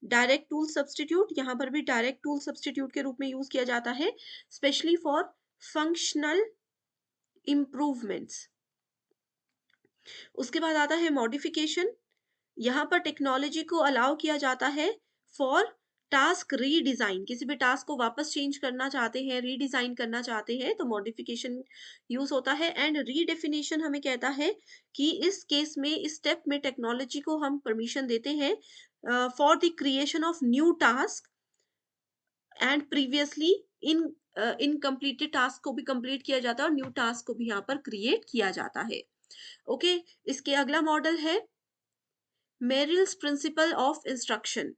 डायरेक्ट टूल सब्स्टिट्यूट, यहाँ पर भी डायरेक्ट टूल सब्स्टिट्यूट के रूप में यूज किया जाता है, स्पेशली फॉर फंक्शनल इम्प्रूवमेंट्स। उसके बाद आता है मॉडिफिकेशन, यहाँ पर टेक्नोलॉजी को अलाउ किया जाता है फॉर टास्क रीडिजाइन, किसी भी टास्क को वापस चेंज करना चाहते हैं, रीडिजाइन करना चाहते हैं तो मॉडिफिकेशन यूज होता है। एंड रीडेफिनेशन हमें कहता है कि इस केस में, इस स्टेप में टेक्नोलॉजी को हम परमिशन देते हैं for the creation of new task, and previously in incompleted task को भी कंप्लीट किया जाता है और न्यू टास्क को भी यहाँ पर क्रिएट किया जाता है। ओके। इसके अगला मॉडल है मेरिल्स प्रिंसिपल ऑफ इंस्ट्रक्शन।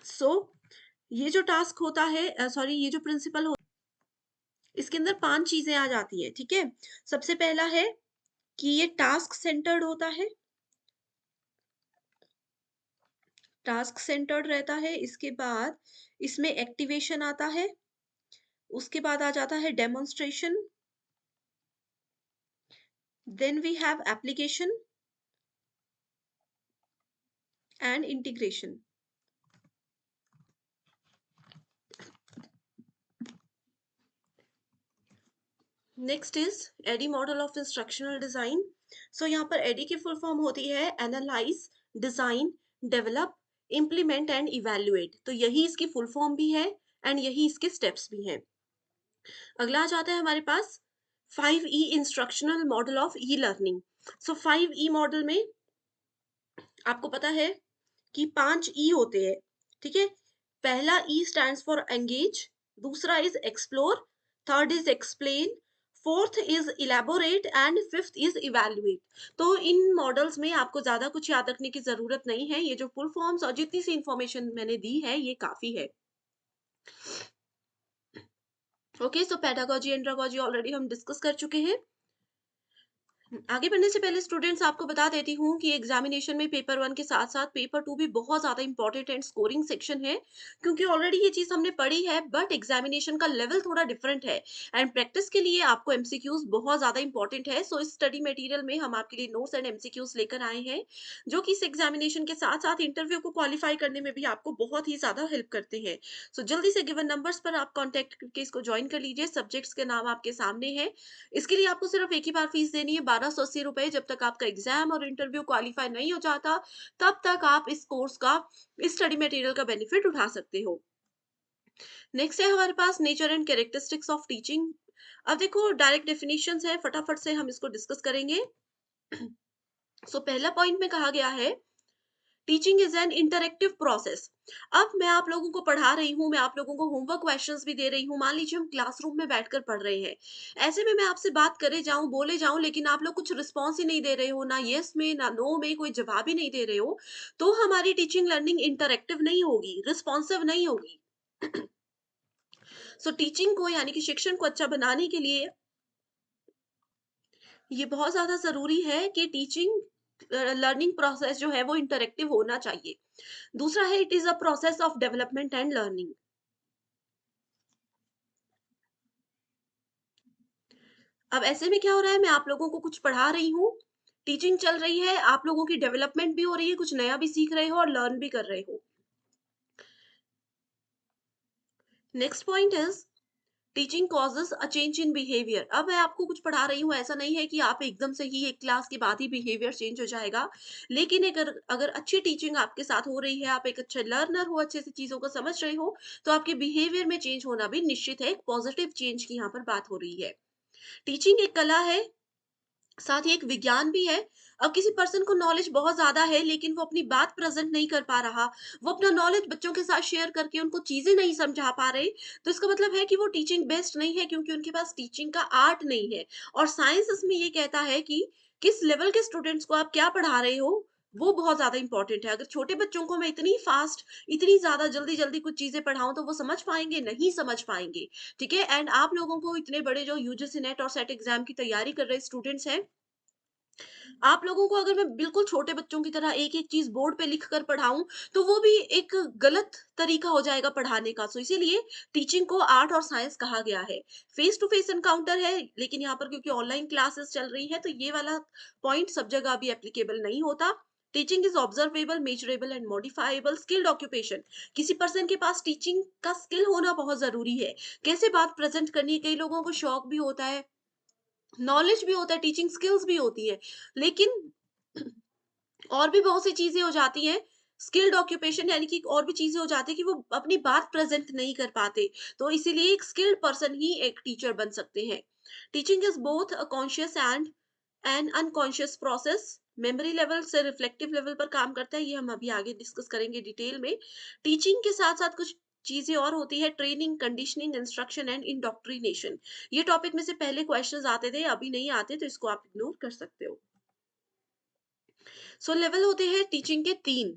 सो ये जो टास्क होता है, सॉरी, ये जो प्रिंसिपल होता है, इसके अंदर 5 चीजें आ जाती है। ठीक है। सबसे पहला है कि ये टास्क सेंटर्ड होता है, टास्क सेंटर्ड रहता है। इसके बाद इसमें एक्टिवेशन आता है, उसके बाद आ जाता है demonstration, then we have application and integration. Next is ADDIE model of instructional design. So यहाँ पर एडी की फुल फॉर्म होती है analyse, design, develop, implement and evaluate. तो यही इसकी फुल फॉर्म भी है एंड यही इसके स्टेप्स भी हैं। अगला आ जाता है हमारे पास 5E instructional model of e learning. So 5E model में आपको पता है कि 5 E होते हैं, ठीक है। पहला E स्टैंड्स फॉर एंगेज, दूसरा is explore, third is explain, fourth is elaborate and fifth is evaluate. तो इन मॉडल्स में आपको ज्यादा कुछ याद रखने की जरूरत नहीं है, ये जो फुल फॉर्म्स और जितनी सी इंफॉर्मेशन मैंने दी है ये काफी है। ओके, सो पेडागोजी एंड्रागोजी ऑलरेडी हम डिस्कस कर चुके हैं। आगे बढ़ने से पहले स्टूडेंट्स आपको बता देती हूँ कि एग्जामिनेशन में पेपर 1 के साथ साथ पेपर 2 भी बहुत ज्यादा इंपॉर्टेंट एंड स्कोरिंग सेक्शन है, क्योंकि ऑलरेडी ये चीज हमने पढ़ी है बट एग्जामिनेशन का लेवल थोड़ा डिफरेंट है एंड प्रैक्टिस के लिए आपको एमसीक्यूज बहुत ज्यादा इंपॉर्टेंट है। सो इस स्टडी मटेरियल में हम आपके लिए नोट्स एंड एमसीक्यूज लेकर आए हैं, जो कि इस एग्जामिनेशन के साथ साथ इंटरव्यू को क्वालिफाई करने में भी आपको बहुत ही ज्यादा हेल्प करते हैं। सो जल्दी से गिवन नंबर्स पर आप कॉन्टेक्ट करके इसको ज्वाइन कर लीजिए। सब्जेक्ट्स के नाम आपके सामने है। इसके लिए आपको सिर्फ एक ही बार फीस देनी है, 1280 रुपए। जब तक आपका एग्जाम और इंटरव्यू क्वालिफाई नहीं हो जाता तब तक आप इस कोर्स का, इस स्टडी मटेरियल का बेनिफिट उठा सकते हो। नेक्स्ट है हमारे पास nature and characteristics of teaching. अब देखो डायरेक्ट डेफिनेशंस है, फटाफट से हम इसको डिस्कस करेंगे। सो पहला पॉइंट में कहा गया है teaching is an interactive process. अब मैं आप लोगों को पढ़ा रही हूँ, मैं आप लोगों को होमवर्क क्वेश्चंस भी दे रही हूँ। मान लीजिए हम क्लासरूम में बैठकर पढ़ रहे हैं, ऐसे में मैं आपसे बात करे जाऊं, बोले जाऊं, लेकिन आप लोग कुछ रिस्पॉन्स ही नहीं दे रहे हो, ना यस में ना नो में, कोई जवाब ही नहीं दे रहे हो, तो हमारी टीचिंग लर्निंग इंटरेक्टिव नहीं होगी, रिस्पॉन्सिव नहीं होगी। सो टीचिंग को यानी कि शिक्षण को अच्छा बनाने के लिए ये बहुत ज्यादा जरूरी है कि टीचिंग लर्निंग प्रोसेस जो है वो इंटरेक्टिव होना चाहिए। दूसरा है it is a process of development and learning. अब ऐसे में क्या हो रहा है, मैं आप लोगों को कुछ पढ़ा रही हूँ, टीचिंग चल रही है, आप लोगों की डेवलपमेंट भी हो रही है, कुछ नया भी सीख रहे हो और लर्न भी कर रहे हो। Next point is teaching causes a change in behaviour. अब मैं आपको कुछ पढ़ा रही हूँ, ऐसा नहीं है कि आप एकदम से ही एक क्लास के बाद ही बिहेवियर चेंज हो जाएगा, लेकिन अगर अगर अच्छी टीचिंग आपके साथ हो रही है, आप एक अच्छे लर्नर हो, अच्छे से चीजों को समझ रहे हो, तो आपके बिहेवियर में चेंज होना भी निश्चित है। एक पॉजिटिव चेंज की यहाँ पर बात हो रही है। टीचिंग एक कला है, साथ ही एक विज्ञान भी है। अब किसी पर्सन को नॉलेज बहुत ज्यादा है लेकिन वो अपनी बात प्रेजेंट नहीं कर पा रहा, वो अपना नॉलेज बच्चों के साथ शेयर करके उनको चीजें नहीं समझा पा रहे, तो इसका मतलब है कि वो टीचिंग बेस्ट नहीं है, क्योंकि उनके पास टीचिंग का आर्ट नहीं है। और साइंस इसमें ये कहता है कि किस लेवल के स्टूडेंट्स को आप क्या पढ़ा रहे हो, वो बहुत ज्यादा इंपॉर्टेंट है। अगर छोटे बच्चों को मैं इतनी फास्ट, इतनी ज्यादा जल्दी जल्दी कुछ चीजें पढ़ाऊं तो वो समझ पाएंगे, नहीं समझ पाएंगे। ठीक है, एंड आप लोगों को इतने बड़े जो यूजीसी नेट और सेट एग्जाम की तैयारी कर रहे स्टूडेंट्स हैं, आप लोगों को अगर मैं बिल्कुल छोटे बच्चों की तरह एक-एक चीज़ बोर्ड पे लिख कर पढ़ाऊँ, तो वो भी एक गलत तरीका हो जाएगा पढ़ाने का। सो इसीलिए टीचिंग को आर्ट और साइंस कहा गया है। फेस टू फेस एनकाउंटर है, लेकिन यहाँ पर क्योंकि ऑनलाइन क्लासेस चल रही है, तो ये वाला पॉइंट सब जगह भी एप्लीकेबल नहीं होता। Teaching is observable, measurable and modifiable skilled occupation. किसी पर्सन के पास टीचिंग का स्किल होना बहुत ज़रूरी है। कैसे बात प्रेज़ेंट करनी है, कई लोगों को शौक भी होता है, नॉलेज भी होता है, टीचिंग स्किल्स भी होती है, लेकिन और भी बहुत सी चीजें हो जाती हैं, स्किल्ड ऑक्यूपेशन यानी कि और भी चीजें हो जाती है कि वो अपनी बात प्रेजेंट नहीं कर पाते। तो इसीलिए एक स्किल्ड पर्सन ही एक टीचर बन सकते हैं। Teaching is both a conscious and N unconscious process. Memory level से रिफ्लेक्टिव लेवल पर काम करता है, ये हम अभी आगे डिस्कस करेंगे डिटेल में। टीचिंग के साथ साथ कुछ चीजें और होती है, training, conditioning, instruction and indoctrination. ये टॉपिक में से पहले क्वेश्चंस आते थे, अभी नहीं आते, तो इसको आप इग्नोर कर सकते हो। सो लेवल होते हैं टीचिंग के 3।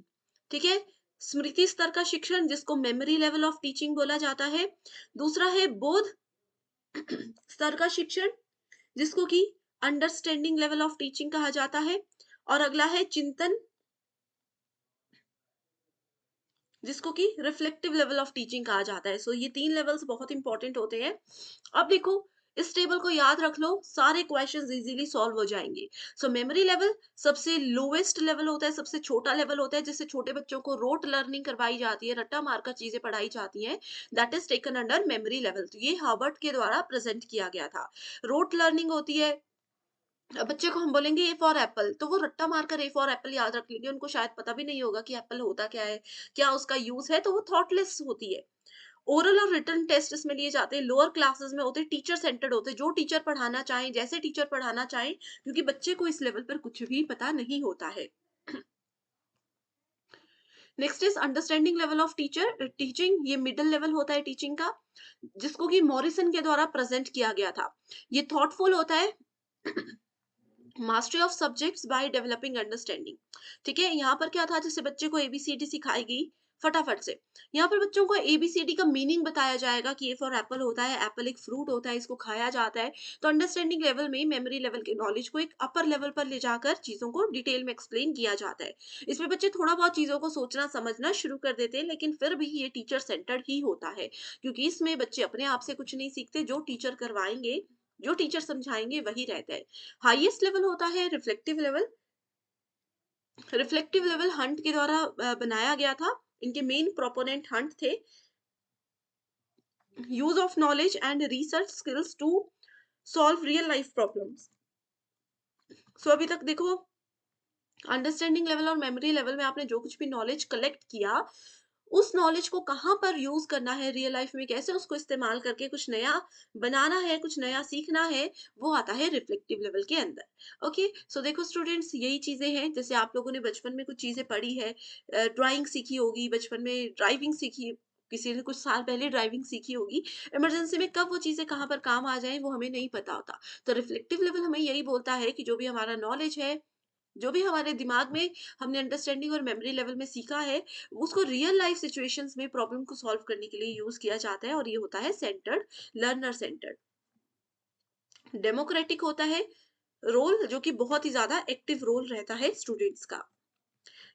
ठीक है, स्मृति स्तर का शिक्षण जिसको मेमोरी लेवल ऑफ टीचिंग बोला जाता है। दूसरा है बोध स्तर का शिक्षण जिसको कि अंडरस्टैंडिंग लेवल ऑफ टीचिंग कहा जाता है। और अगला है चिंतन जिसको कि रिफ्लेक्टिव लेवल ऑफ टीचिंग कहा जाता है। सो ये 3 लेवल्स बहुत इंपॉर्टेंट होते हैं। अब देखो, इस टेबल को याद रख लो, सारे क्वेश्चंस इजीली सॉल्व हो जाएंगे। सो मेमोरी लेवल सबसे लोएस्ट लेवल होता है, सबसे छोटा लेवल होता है, जिससे छोटे बच्चों को रोट लर्निंग करवाई जाती है, रट्टा मारकर चीजें पढ़ाई जाती हैं। That is taken under memory level. तो ये हार्वर्ड के द्वारा प्रेजेंट किया गया था। रोट लर्निंग होती है, बच्चे को हम बोलेंगे ए फॉर एप्पल, तो वो रट्टा मारकर ए फॉर एप्पल याद रख लेंगे, उनको शायद पता भी नहीं होगा कि एप्पल होता क्या है, क्या उसका यूज है, तो वो थॉटलेस होती है। ओरल और रिटन टेस्ट इसमें लिए जाते हैं, लोअर क्लासेस में होते हैं, टीचर सेंटर्ड होते हैं, जो टीचर पढ़ाना चाहें, जैसे टीचर पढ़ाना चाहें, क्योंकि बच्चे को इस लेवल पर कुछ भी पता नहीं होता है। Next is understanding level of teacher teaching. ये मिडिल लेवल होता है टीचिंग का, जिसको कि मॉरिसन के द्वारा प्रेजेंट किया गया था। ये थॉटफुल होता है। Mastery of subjects by developing understanding. ठीक है, यहाँ पर क्या था, जैसे बच्चे को एबीसीडी सिखाई गई फटाफट से, यहाँ पर बच्चों को एबीसीडी का मीनिंग बताया जाएगा कि ए फॉर एप्पल होता है, एप्पल एक फ्रूट होता है, इसको खाया जाता है। तो अंडरस्टैंडिंग लेवल में मेमोरी लेवल के नॉलेज को एक अपर लेवल पर ले जाकर चीजों को डिटेल में एक्सप्लेन किया जाता है। इसमें बच्चे थोड़ा बहुत चीजों को सोचना समझना शुरू कर देते हैं, लेकिन फिर भी ये टीचर सेंटर्ड ही होता है, क्योंकि इसमें बच्चे अपने आप से कुछ नहीं सीखते, जो टीचर करवाएंगे, जो टीचर समझाएंगे वही रहता है। हाईएस्ट लेवल होता है reflective level. Reflective level Hunt के द्वारा बनाया गया था। इनके मेन प्रोपोनेंट हंट थे। Use of knowledge and research skills to solve real life problems. So अभी तक देखो, अंडरस्टैंडिंग लेवल और मेमोरी लेवल में आपने जो कुछ भी नॉलेज कलेक्ट किया, उस नॉलेज को कहाँ पर यूज करना है रियल लाइफ में, कैसे उसको इस्तेमाल करके कुछ नया बनाना है, कुछ नया सीखना है, वो आता है रिफ्लेक्टिव लेवल के अंदर। ओके, सो देखो स्टूडेंट्स, यही चीजें हैं। जैसे आप लोगों ने बचपन में कुछ चीजें पढ़ी है, ड्राइंग सीखी होगी, बचपन में ड्राइविंग सीखी, किसी ने कुछ साल पहले ड्राइविंग सीखी होगी। इमरजेंसी में कब वो चीजें कहाँ पर काम आ जाए वो हमें नहीं पता होता। तो रिफ्लेक्टिव लेवल हमें यही बोलता है कि जो भी हमारा नॉलेज है, जो भी हमारे दिमाग में हमने अंडरस्टैंडिंग और मेमोरी लेवल में सीखा है, उसको रियल लाइफ सिचुएशंस में प्रॉब्लम को सॉल्व करने के लिए यूज किया जाता है, और ये होता है सेंटर्ड, लर्नर सेंटर्ड। डेमोक्रेटिक होता है रोल, जो कि बहुत ही ज्यादा एक्टिव रोल रहता है स्टूडेंट्स का।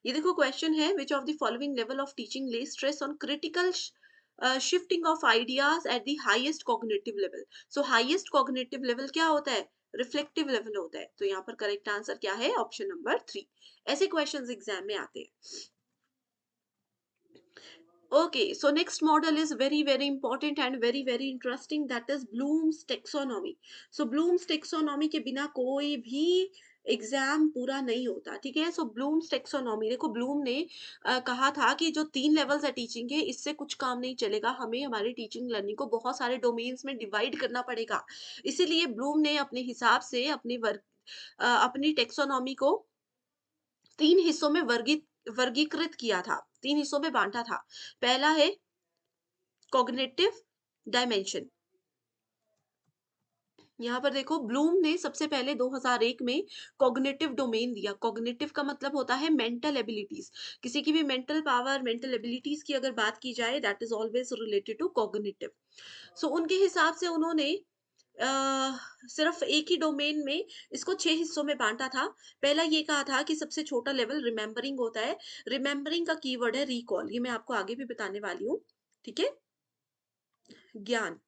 ये देखो क्वेश्चन है, which of the following level of teaching lay stress on critical shifting of ideas at the highest cognitive level. So highest cognitive level क्या होता है, रिफ्लेक्टिव लेवल होता है। तो यहाँ पर करेक्ट आंसर क्या है, ऑप्शन नंबर 3। ऐसे क्वेश्चंस एग्जाम में आते हैं। Okay, so next model is very very important and very very interesting, that is Bloom's taxonomy. So Bloom's taxonomy के बिना कोई भी एग्जाम पूरा नहीं होता। ठीक है, सो ब्लूम्स टेक्सोनॉमी, देखो ब्लूम ने कहा था कि जो 3 लेवल्स है टीचिंग के, इससे कुछ काम नहीं चलेगा, हमें हमारी टीचिंग लर्निंग को बहुत सारे डोमेन्स में डिवाइड करना पड़ेगा। इसीलिए ब्लूम ने अपने हिसाब से अपनी टेक्सोनॉमी को 3 हिस्सों में वर्गीकृत किया था, 3 हिस्सों में बांटा था। पहला है कॉग्निटिव डायमेंशन। यहाँ पर देखो, ब्लूम ने सबसे पहले 2001 में कॉग्निटिव डोमेन दिया। कॉग्निटिव का मतलब होता है मेंटल एबिलिटीज। किसी की भी मेंटल पावर, मेंटल एबिलिटीज की अगर बात की जाए, that is always related to cognitive. So उनके हिसाब से उन्होंने सिर्फ एक ही डोमेन में इसको 6 हिस्सों में बांटा था। पहला ये कहा था कि सबसे छोटा लेवल रिमेम्बरिंग होता है। रिमेम्बरिंग का कीवर्ड है रिकॉल, ये मैं आपको आगे भी बताने वाली हूँ। ठीक है, ज्ञान,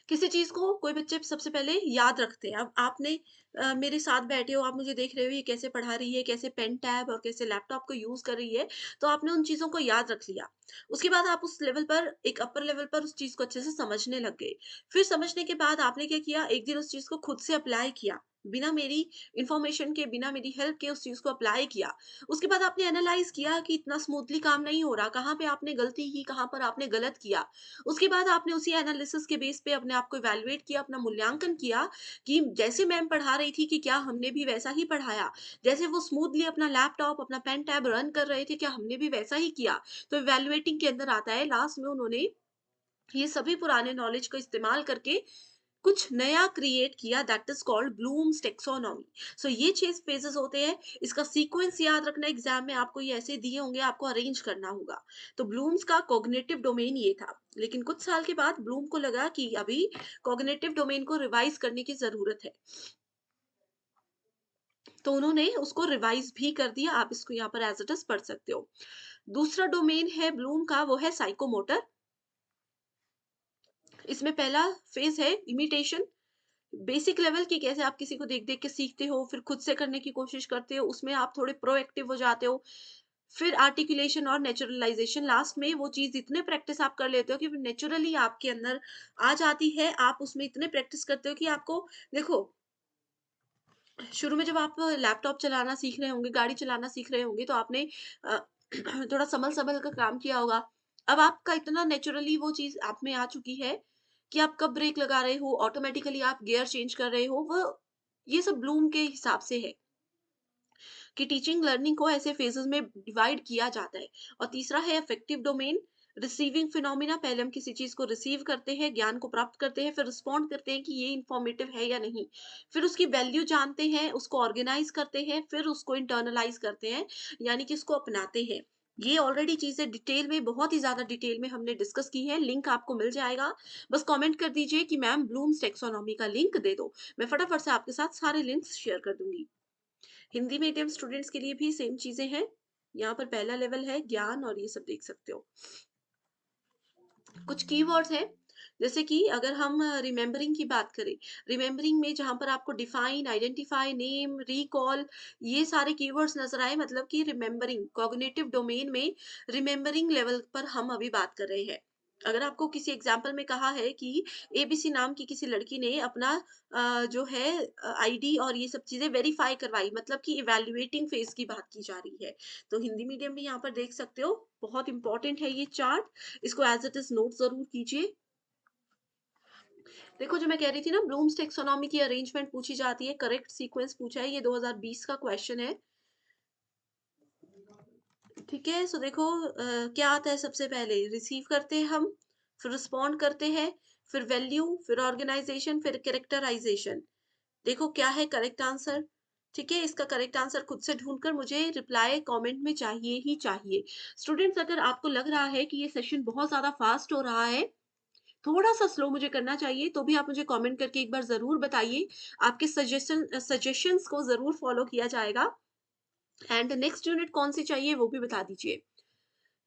किसी चीज को कोई बच्चे सबसे पहले याद रखते हैं। अब आपने मेरे साथ बैठे हो, आप मुझे देख रहे हो, ये कैसे पढ़ा रही है, कैसे पेन टैब और कैसे लैपटॉप को यूज कर रही है, तो आपने उन चीजों को याद रख लिया। उसके बाद आप उस लेवल पर, एक अपर लेवल पर उस चीज को अच्छे से समझने लग गए। फिर समझने के बाद आपने क्या किया, एक दिन उस चीज को खुद से अप्लाई किया, बिना मेरी इंफॉर्मेशन के, बिना मेरी हेल्प के उस चीज को अप्लाई किया। उसके बाद आपने एनालाइज किया कि इतना स्मूथली काम नहीं हो रहा, कहाँ पे आपने गलती की, कहाँ पर आपने गलत किया। उसके बाद आपने उसी एनालिसिस के बेस पे अपने आप को इवैल्यूएट किया, अपना मूल्यांकन किया कि जैसे मैम पढ़ा रही थी कि क्या हमने भी वैसा ही पढ़ाया, जैसे वो स्मूथली अपना लैपटॉप, अपना पेन टैब रन कर रहे थे, क्या हमने भी वैसा ही किया। तो इवैल्यूएटिंग के अंदर आता है, लास्ट में उन्होंने ये सभी पुराने नॉलेज को इस्तेमाल करके कुछ नया क्रिएट किया, that is called Bloom's taxonomy. So ये 6 फेजेस होते हैं। इसका सीक्वेंस याद रखना, एग्जाम में आपको ये ऐसे दिए होंगे, आपको अरेंज करना होगा। तो ब्लूम्स का कॉग्निटिव डोमेन ये था, लेकिन कुछ साल के बाद ब्लूम को लगा कि अभी कॉग्निटिव डोमेन को रिवाइज करने की जरूरत है, तो उन्होंने उसको रिवाइज भी कर दिया। आप इसको यहाँ पर एज इट इज पढ़ सकते हो। दूसरा डोमेन है ब्लूम का, वो है साइकोमोटर। इसमें पहला फेज है इमिटेशन, बेसिक लेवल की, कैसे आप किसी को देख देख के सीखते हो, फिर खुद से करने की कोशिश करते हो, उसमें आप थोड़े प्रोएक्टिव हो जाते हो। फिर आर्टिकुलेशन और नेचुरलाइजेशन, लास्ट में वो चीज इतने प्रैक्टिस आप कर लेते हो कि नेचुरली आपके अंदर आ जाती है। आप उसमें इतने प्रैक्टिस करते हो कि आपको, देखो, शुरू में जब आप लैपटॉप चलाना सीख रहे होंगे, गाड़ी चलाना सीख रहे होंगे, तो आपने अ, थोड़ा संभल-संभल कर काम किया होगा। अब आपका इतना नेचुरली वो चीज़ आप में आ चुकी है कि आप कब ब्रेक लगा रहे हो, ऑटोमैटिकली आप गियर चेंज कर रहे हो, वो ये सब ब्लूम के हिसाब से है कि टीचिंग लर्निंग को ऐसे फेजेस में डिवाइड किया जाता है। और तीसरा है अफेक्टिव डोमेन, रिसीविंग फिनोमिना, पहले हम किसी चीज को रिसीव करते हैं, ज्ञान को प्राप्त करते हैं, फिर रिस्पॉन्ड करते हैं कि ये इंफॉर्मेटिव है या नहीं, फिर उसकी वैल्यू जानते हैं, उसको ऑर्गेनाइज करते हैं, फिर उसको इंटरनलाइज करते हैं, यानी कि उसको अपनाते हैं। ये ऑलरेडी चीजें डिटेल में, बहुत ही ज्यादा डिटेल में हमने डिस्कस की है, लिंक आपको मिल जाएगा। बस कमेंट कर दीजिए कि मैम ब्लूम्स टेक्सोनॉमी का लिंक दे दो, मैं फटाफट से आपके साथ सारे लिंक्स शेयर कर दूंगी। हिंदी मीडियम स्टूडेंट्स के लिए भी सेम चीजें हैं। यहाँ पर पहला लेवल है ज्ञान, और ये सब देख सकते हो। कुछ कीवर्ड्स हैं, जैसे कि अगर हम रिमेम्बरिंग की बात करें, रिमेम्बरिंग में जहां पर आपको डिफाइन, आइडेंटिफाई, नेम, रिकॉल, ये सारे कीवर्ड्स नजर आए, मतलब कि रिमेम्बरिंग कॉग्निटिव डोमेन में, रिमेम्बरिंग लेवल पर हम अभी बात कर रहे हैं। अगर आपको किसी एग्जाम्पल में कहा है कि एबीसी नाम की किसी लड़की ने अपना जो है आईडी और ये सब चीजें वेरीफाई करवाई, मतलब कि इवेल्युएटिंग फेज की बात की जा रही है, तो हिंदी मीडियम में यहाँ पर देख सकते हो, बहुत इंपॉर्टेंट है ये चार्ट, इसको एज इट इज नोट जरूर कीजिए। देखो, जो मैं कह रही थी ना, ब्लूम्स टेक्सोनॉमी की अरेंजमेंट पूछी जाती है, करेक्ट सीक्वेंस पूछा है, ये 2020 का क्वेश्चन है। ठीक है, सो देखो क्या आता है, सबसे पहले रिसीव करते हैं हम, फिर रिस्पॉन्ड करते हैं, फिर वैल्यू, फिर ऑर्गेनाइजेशन, फिर कैरेक्टराइजेशन। देखो क्या है करेक्ट आंसर। ठीक है, इसका करेक्ट आंसर खुद से ढूंढकर मुझे रिप्लाई कमेंट में चाहिए ही चाहिए। स्टूडेंट्स, अगर आपको लग रहा है कि ये सेशन बहुत ज्यादा फास्ट हो रहा है, थोड़ा सा स्लो मुझे करना चाहिए, तो भी आप मुझे कमेंट करके एक बार जरूर बताइए। आपके सजेशंस को जरूर फॉलो किया जाएगा। एंड नेक्स्ट यूनिट कौन सी चाहिए वो भी बता दीजिए।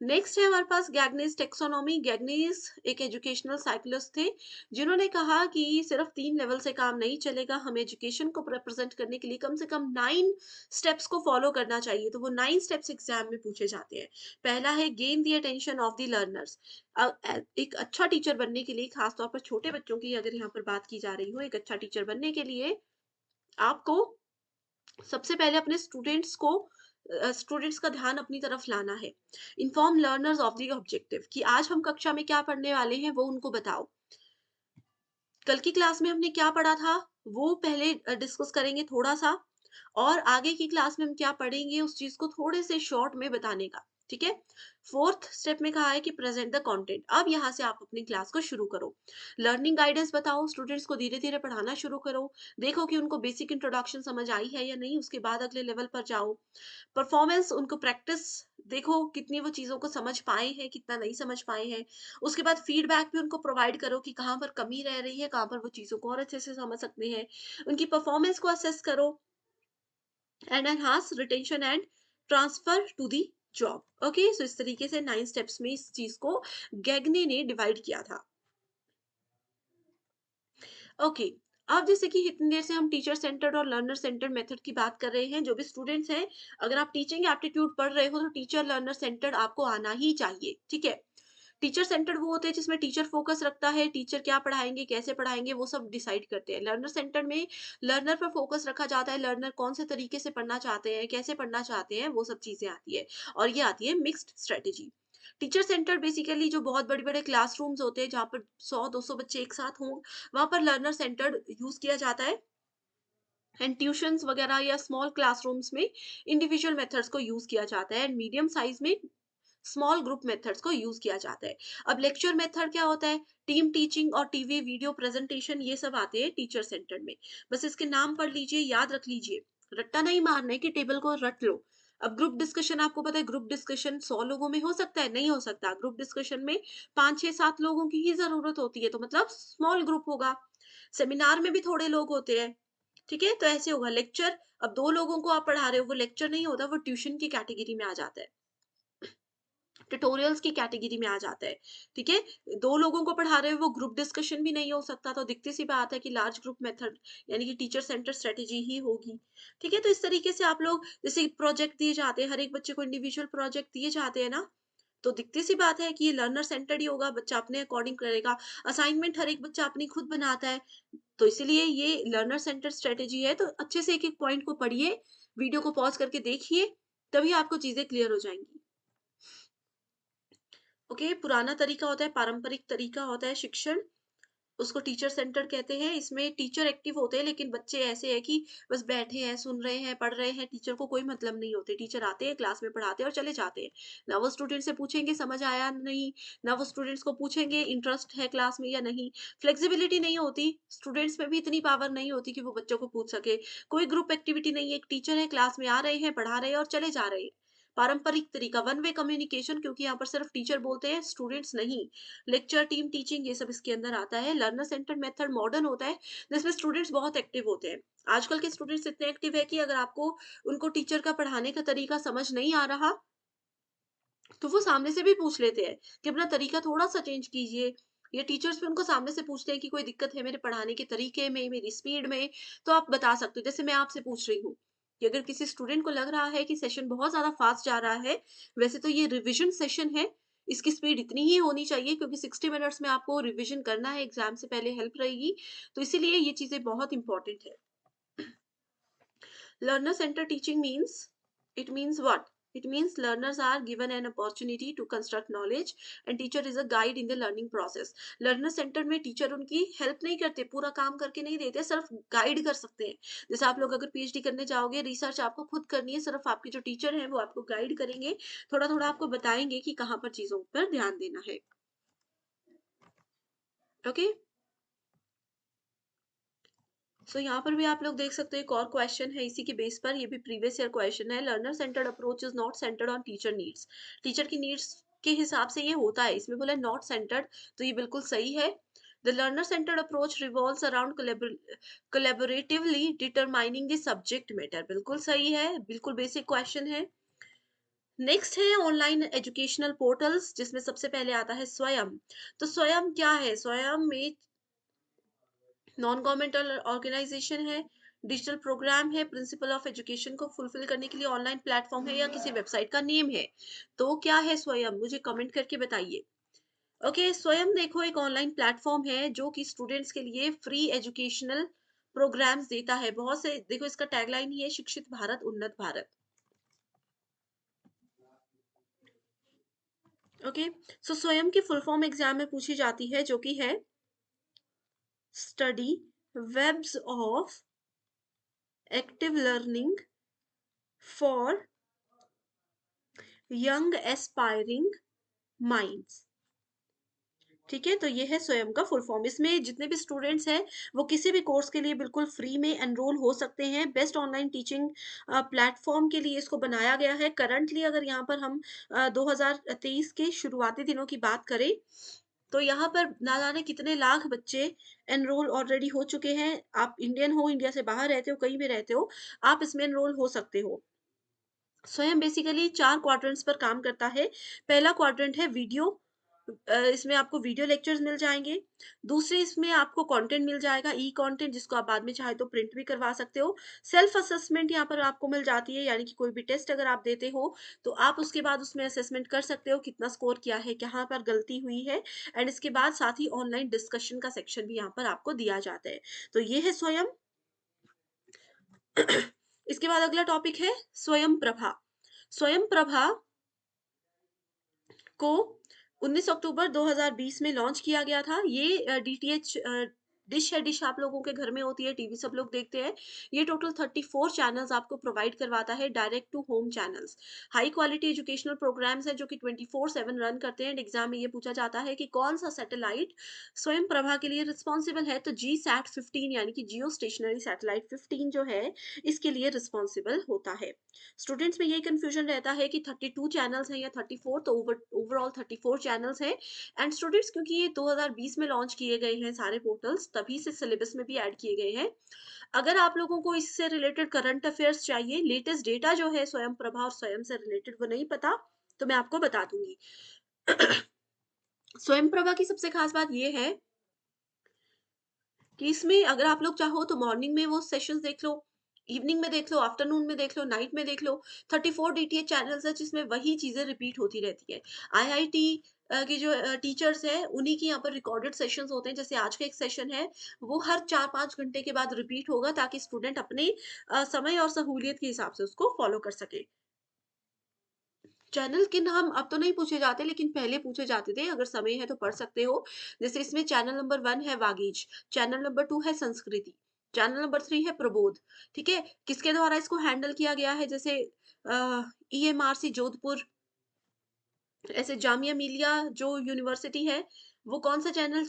नेक्स्ट है हमारे पास गैगनीज टेक्सोनॉमी। गैगनीज एक एजुकेशनल साइकोलॉजिस्ट थे, जिन्होंने कहा कि सिर्फ 3 लेवल से काम नहीं चलेगा, हमें एजुकेशन को रिप्रेजेंट करने के लिए कम से कम 9 स्टेप्स को फॉलो करना चाहिए। तो वो 9 स्टेप्स एग्जाम में पूछे जाते हैं। पहला है gain the attention of the learners. एक अच्छा टीचर बनने के लिए, खासतौर पर छोटे बच्चों की अगर यहाँ पर बात की जा रही हो, एक अच्छा टीचर बनने के लिए आपको सबसे पहले अपने स्टूडेंट्स का ध्यान अपनी तरफ लाना है। Inform learners of the objective, कि आज हम कक्षा में क्या पढ़ने वाले हैं वो उनको बताओ। कल की क्लास में हमने क्या पढ़ा था वो पहले डिस्कस करेंगे थोड़ा सा, और आगे की क्लास में हम क्या पढ़ेंगे उस चीज को थोड़े से शॉर्ट में बताने का। ठीक है, फोर्थ स्टेप में कहा है कि प्रेजेंट द कंटेंट। अब यहाँ से आप अपनी क्लास को शुरू करो, लर्निंग गाइडेंस बताओ, स्टूडेंट्स को धीरे धीरे पढ़ाना शुरू करो, देखो कि उनको बेसिक इंट्रोडक्शन समझ आई है या नहीं, उसके बाद अगले लेवल पर जाओ। परफॉर्मेंस, उनको प्रैक्टिस, देखो कितनी वो चीज़ों को समझ पाए हैं, कितना नहीं समझ पाए हैं। उसके बाद फीडबैक भी उनको प्रोवाइड करो कि कहाँ पर कमी रह रही है, कहाँ पर वो चीज़ों को और अच्छे से समझ सकते हैं। उनकी परफॉर्मेंस को असेस करो, and enhance retention and transfer to the job. Okay, so इस तरीके से 9 स्टेप्स में इस चीज़ को गैगने ने डिवाइड किया था। ओके, अब जैसे कि इतनी देर से हम टीचर सेंटर्ड और लर्नर सेंटर्ड मेथड की बात कर रहे हैं, जो भी स्टूडेंट्स हैं, अगर आप टीचिंग एप्टीट्यूड पढ़ रहे हो तो टीचर लर्नर सेंटर्ड आपको आना ही चाहिए। ठीक है, टीचर सेंटर्ड वो होते हैं जिसमें टीचर फोकस रखता है, टीचर क्या पढ़ाएंगे, कैसे पढ़ाएंगे, वो सब डिसाइड करते हैं। लर्नर सेंटर में लर्नर पर फोकस रखा जाता है, लर्नर कौन से तरीके से पढ़ना चाहते हैं, कैसे पढ़ना चाहते हैं, वो सब चीजें आती है। और ये आती है mixed strategy. Teacher centre basically जो बहुत बड़े बड़े क्लासरूम्स होते हैं जहाँ पर 100-200 बच्चे एक साथ हों, वहां पर लर्नर सेंटर्ड यूज किया जाता है। एंड ट्यूशंस वगैरह या स्मॉल क्लासरूम्स में इंडिविजुअल मेथड्स को यूज किया जाता है, एंड मीडियम साइज में स्मॉल ग्रुप मेथड्स को यूज किया जाता है। अब लेक्चर मेथड क्या होता है, टीम टीचिंग और टीवी वीडियो प्रेजेंटेशन, ये सब आते हैं टीचर सेंटर में। बस इसके नाम पढ़ लीजिए, याद रख लीजिए, रट्टा नहीं मारना है कि टेबल को रट लो। अब ग्रुप डिस्कशन, आपको पता है ग्रुप डिस्कशन 100 लोगों में हो सकता है, नहीं हो सकता। ग्रुप डिस्कशन में 5 6 7 लोगों की ही जरूरत होती है, तो मतलब स्मॉल ग्रुप होगा। सेमिनार में भी थोड़े लोग होते हैं। ठीक है, तो ऐसे होगा लेक्चर। अब 2 लोगों को आप पढ़ा रहे हो, वो लेक्चर नहीं होता, वो ट्यूशन की कैटेगरी में आ जाता है। ट्यूटोरियल्स की कैटेगरी में आ जाता है। ठीक है, दो लोगों को पढ़ा रहे हो, वो ग्रुप डिस्कशन भी नहीं हो सकता, तो दिखती सी बात है कि लार्ज ग्रुप मेथड यानी कि टीचर सेंटर स्ट्रेटेजी ही होगी। ठीक है, तो इस तरीके से आप लोग जैसे प्रोजेक्ट दिए जाते हैं, हर एक बच्चे को इंडिविजुअल प्रोजेक्ट दिए जाते हैं ना, तो दिखती सी बात है कि ये लर्नर सेंटर्ड ही होगा, बच्चा अपने अकॉर्डिंग करेगा। असाइनमेंट हर एक बच्चा अपनी खुद बनाता है, तो इसीलिए ये लर्नर सेंटर स्ट्रेटेजी है। तो अच्छे से एक एक पॉइंट को पढ़िए, वीडियो को पॉज करके देखिए, तभी आपको चीजें क्लियर हो जाएंगी। ओके, पुराना तरीका होता है, पारंपरिक तरीका होता है शिक्षण, उसको टीचर सेंटर कहते हैं। इसमें टीचर एक्टिव होते हैं, लेकिन बच्चे ऐसे हैं कि बस बैठे हैं, सुन रहे हैं, पढ़ रहे हैं, टीचर को कोई मतलब नहीं होते। टीचर आते हैं, क्लास में पढ़ाते हैं और चले जाते हैं। ना वो स्टूडेंट से पूछेंगे समझ आया नहीं, ना वो स्टूडेंट्स को पूछेंगे इंटरेस्ट है क्लास में या नहीं। फ्लेक्सिबिलिटी नहीं होती, स्टूडेंट्स में भी इतनी पावर नहीं होती कि वो बच्चों को पूछ सके। कोई ग्रुप एक्टिविटी नहीं है, एक टीचर है, क्लास में आ रहे हैं, पढ़ा रहे हैं और चले जा रहे हैं। पारंपरिक तरीका, वन वे कम्युनिकेशन, क्योंकि यहाँ पर सिर्फ टीचर बोलते हैं, स्टूडेंट्स नहीं। लेक्चर, टीम टीचिंग, ये सब इसके अंदर आता है। लर्नर सेंटर्ड मेथड मॉडर्न होता है, जिसमें स्टूडेंट्स बहुत एक्टिव होते हैं। आजकल के स्टूडेंट्स इतने एक्टिव है कि अगर आपको उनको टीचर का पढ़ाने का तरीका समझ नहीं आ रहा, तो वो सामने से भी पूछ लेते हैं कि अपना तरीका थोड़ा सा चेंज कीजिए। या टीचर्स भी उनको सामने से पूछते हैं कि कोई दिक्कत है मेरे पढ़ाने के तरीके में, मेरी स्पीड में, तो आप बता सकते हो। जैसे मैं आपसे पूछ रही हूँ कि अगर किसी स्टूडेंट को लग रहा है कि सेशन बहुत ज्यादा फास्ट जा रहा है, वैसे तो ये रिविजन सेशन है, इसकी स्पीड इतनी ही होनी चाहिए क्योंकि 60 मिनट्स में आपको रिविजन करना है, एग्जाम से पहले हेल्प रहेगी, तो इसीलिए ये चीजें बहुत इंपॉर्टेंट है। Learner centered teaching means, it means what? It means learners are given an opportunity to construct knowledge and teacher is a guide in the learning process. Learner centered में टीचर उनकी help नहीं करते, पूरा काम करके नहीं देते, सिर्फ गाइड कर सकते हैं। जैसे आप लोग अगर पीएचडी करने जाओगे, रिसर्च आपको खुद करनी है, सिर्फ आपके जो टीचर हैं वो आपको गाइड करेंगे, थोड़ा थोड़ा आपको बताएंगे कि कहाँ पर चीजों पर ध्यान देना है। ओके, सो यहाँ पर भी आप लोग देख सकते हो, एक और क्वेश्चन है इसी के बेस पर, ये भी प्रीवियस ईयर क्वेश्चन है। Learner centred approach is not centred on teacher needs. Teacher की नीड्स के हिसाब से ये होता है, इसमें बोला नॉट सेंटर्ड, तो ये बिल्कुल सही है। The learner centred approach revolves around collaboratively determining the subject matter, बिल्कुल सही है, बिल्कुल बेसिक क्वेश्चन है। नेक्स्ट है ऑनलाइन एजुकेशनल पोर्टल्स, जिसमें सबसे पहले आता है स्वयं। तो स्वयं क्या है? स्वयं में नॉन गवर्नमेंटल ऑर्गेनाइजेशन है, डिजिटल प्रोग्राम है, प्रिंसिपल ऑफ एजुकेशन को फुलफिल करने के लिए ऑनलाइन प्लेटफॉर्म है, या किसी वेबसाइट का नेम है। तो क्या है स्वयं? मुझे कमेंट करके बताइए। ओके, स्वयं देखो एक ऑनलाइन प्लेटफॉर्म है जो कि स्टूडेंट्स के लिए फ्री एजुकेशनल प्रोग्राम्स देता है। बहुत से, देखो इसका टैगलाइन ही है, शिक्षित भारत उन्नत भारत। ओके, सो स्वयं की फुल फॉर्म एग्जाम में पूछी जाती है, जो कि है study webs of active learning for young aspiring minds. ठीक है, तो ये है स्वयं का फुल फॉर्म। इसमें जितने भी स्टूडेंट्स हैं वो किसी भी कोर्स के लिए बिल्कुल फ्री में एनरोल हो सकते हैं। बेस्ट ऑनलाइन टीचिंग प्लेटफॉर्म के लिए इसको बनाया गया है। करंटली अगर यहाँ पर हम 2023 के शुरुआती दिनों की बात करें, तो यहाँ पर ना जाने कितने लाख बच्चे एनरोल ऑलरेडी हो चुके हैं। आप इंडियन हो, इंडिया से बाहर रहते हो, कहीं भी रहते हो, आप इसमें एनरोल हो सकते हो। स्वयं बेसिकली 4 क्वाड्रेंट्स पर काम करता है। पहला क्वाड्रेंट है वीडियो, इसमें आपको वीडियो लेक्चर्स मिल जाएँगे। दूसरे इसमें आपको कंटेंट मिल जाएगा, ई कंटेंट, जिसको आप बाद में चाहे तो प्रिंट भी करवा सकते हो। सेल्फ असेसमेंट यहाँ पर आपको मिल जाती है, यानी कि कोई भी टेस्ट अगर आप देते हो, तो आप उसके बाद उसमें असेसमेंट कर सकते हो, कितना स्कोर किया है, कहाँ पर गलती हुई है। एंड इसके बाद साथ ही ऑनलाइन डिस्कशन का सेक्शन भी यहाँ पर आपको दिया जाता है। तो ये है स्वयं। इसके बाद अगला टॉपिक है स्वयं प्रभा। स्वयं प्रभा को 19 अक्टूबर 2020 में लॉन्च किया गया था। ये डीटीएच डिश है, डिश आप लोगों के घर में होती है, टीवी सब लोग देखते हैं। ये टोटल 34 चैनल्स आपको प्रोवाइड करवाता है, direct to home channels. High quality educational programs हैं जो कि 24/7 रन करते हैं। एग्जाम में ये पूछा जाता है कि कौन सा सैटेलाइट स्वयं प्रभा के लिए रिस्पॉन्सिबल है, तो जी सैट 15 यानी कि जियो स्टेशनरी सैटेलाइट 15 जो है, इसके लिए रिस्पॉन्सिबल होता है। स्टूडेंट्स में यही कंफ्यूजन रहता है कि 32 चैनल्स हैं या 34, तो ओवरऑल 34 चैनल्स हैं। एंड स्टूडेंट्स, क्योंकि ये 2020 में लॉन्च किए गए हैं सारे पोर्टल्स, तभी से सिलेबस में भी ऐड किए गए हैं। अगर आप लोगों को इससे रिलेटेड करंट अफेयर्स चाहिए, लेटेस्ट डेटा जो है स्वयं प्रभा और स्वयं से रिलेटेड वो नहीं पता, तो मैं आपको बता दूँगी। स्वयं प्रभा की सबसे खास बात ये है कि इसमें अगर आप लोग चाहो तो मॉर्निंग में वो सेशंस देख लो, इवनिंग में देख लो, आफ्टरनून में देख लो, नाइट में देख लो। 34 डीटीएच चैनल्स हैं जिसमें वही चीज़ें रिपीट होती रहती है। आईआईटी की जो टीचर्स हैं उन्हीं की यहाँ पर रिकॉर्डेड सेशंस होते हैं। जैसे आज का एक सेशन है, वो हर 4-5 घंटे के बाद रिपीट होगा ताकि स्टूडेंट अपने समय और सहूलियत के हिसाब से उसको फॉलो कर सके। चैनल के नाम अब तो नहीं पूछे जाते लेकिन पहले पूछे जाते थे, अगर समय है तो पढ़ सकते हो। जैसे इसमें चैनल नंबर 1 है वागीश, चैनल नंबर 2 है संस्कृति, चैनल नंबर 3 है प्रबोध, ठीक है? किसके द्वारा इसको हैंडल किया गया है? जैसे ईएमआरसी जोधपुर, ऐसे जामिया मिलिया जो यूनिवर्सिटी है, वो कौन-सा चैनल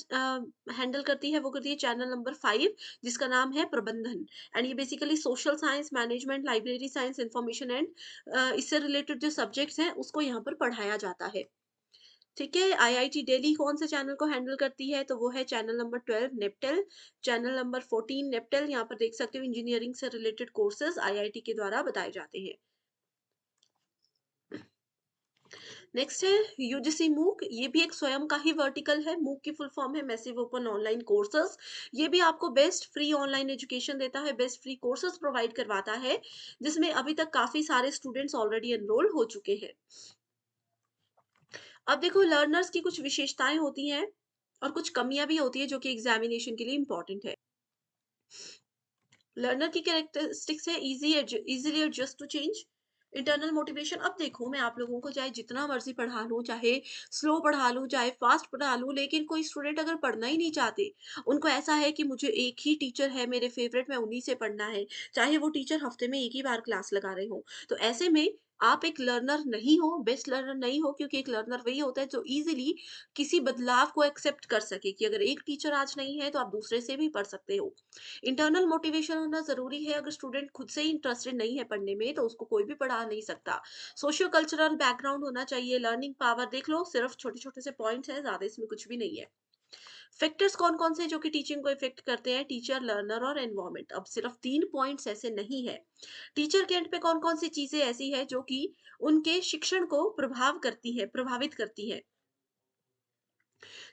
हैंडल करती है? वो करती है चैनल नंबर 5 जिसका नाम है प्रबंधन। एंड ये basically social science, management, library science, information and इससे रिलेटेड जो सब्जेक्ट्स हैं उसको यहाँ पर पढ़ाया जाता है। ठीक है? आईआईटी दिल्ली कौन से चैनल को हैंडल करती है? तो वो है चैनल नंबर 12 नेपटेल, चैनल नंबर 14 नेपटेल। यहाँ पर देख सकते हो इंजीनियरिंग से रिलेटेड कोर्सेज़ आईआईटी के द्वारा बताए जाते हैं। नेक्स्ट है यूजीसी मूक, ये भी एक स्वयं का ही वर्टिकल है। मूक की फुल फॉर्म है मैसिव ओपन ऑनलाइन कोर्सेज। ये भी आपको बेस्ट फ्री ऑनलाइन एजुकेशन देता है, बेस्ट फ्री कोर्सेज प्रोवाइड करवाता है, जिसमें अभी तक काफी सारे स्टूडेंट्स ऑलरेडी एनरोल हो चुके हैं। अब देखो लर्नर्स की कुछ विशेषताएं होती हैं और कुछ कमियां भी होती है जो कि एग्जामिनेशन के लिए इंपॉर्टेंट है। लर्नर की कैरेक्टरिस्टिक्स है easily adjust to change, internal motivation. अब देखो मैं आप लोगों को चाहे जितना मर्जी पढ़ा लूं, चाहे स्लो पढ़ा लूं, चाहे फास्ट पढ़ा लूं, लेकिन कोई स्टूडेंट अगर पढ़ना ही नहीं चाहते, उनको ऐसा है कि मुझे एक ही टीचर है मेरे फेवरेट, मैं उन्हीं से पढ़ना है, चाहे वो टीचर हफ्ते में एक ही बार क्लास लगा रहे हो, तो ऐसे में आप एक लर्नर नहीं हो, बेस्ट लर्नर नहीं हो। क्योंकि एक लर्नर वही होता है जो इजीली किसी बदलाव को एक्सेप्ट कर सके कि अगर एक टीचर आज नहीं है तो आप दूसरे से भी पढ़ सकते हो। इंटरनल मोटिवेशन होना ज़रूरी है। अगर स्टूडेंट खुद से ही इंटरेस्टेड नहीं है पढ़ने में, तो उसको कोई भी पढ़ा नहीं सकता। सोशियो कल्चरल बैकग्राउंड होना चाहिए, लर्निंग पावर देख लो, सिर्फ छोटे-छोटे से पॉइंट्स हैं, ज़्यादा इसमें कुछ भी नहीं है। फैक्टर्स कौन-कौन से जो कि टीचिंग को इफ़ेक्ट करते हैं? टीचर, लर्नर और एनवायरनमेंट। अब सिर्फ 3 पॉइंट्स ऐसे नहीं है। टीचर के एंड पे कौन-कौन सी चीज़ें ऐसी हैं जो कि उनके शिक्षण को प्रभावित करती हैं?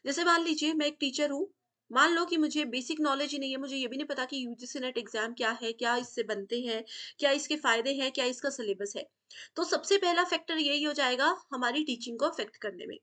जैसे मान लीजिए मैं एक टीचर हूँ, मान लो कि मुझे बेसिक नॉलेज ही नहीं है, मुझे ये भी नहीं पता कि यूजीसी नेट एग्ज़ाम क्या है, क्या इससे बनते हैं, क्या इसके फ़ायदे हैं, क्या इसका सिलेबस है। तो सबसे पहला फैक्टर यही हो जाएगा हमारी टीचिंग को अफ़ेक्ट करने में।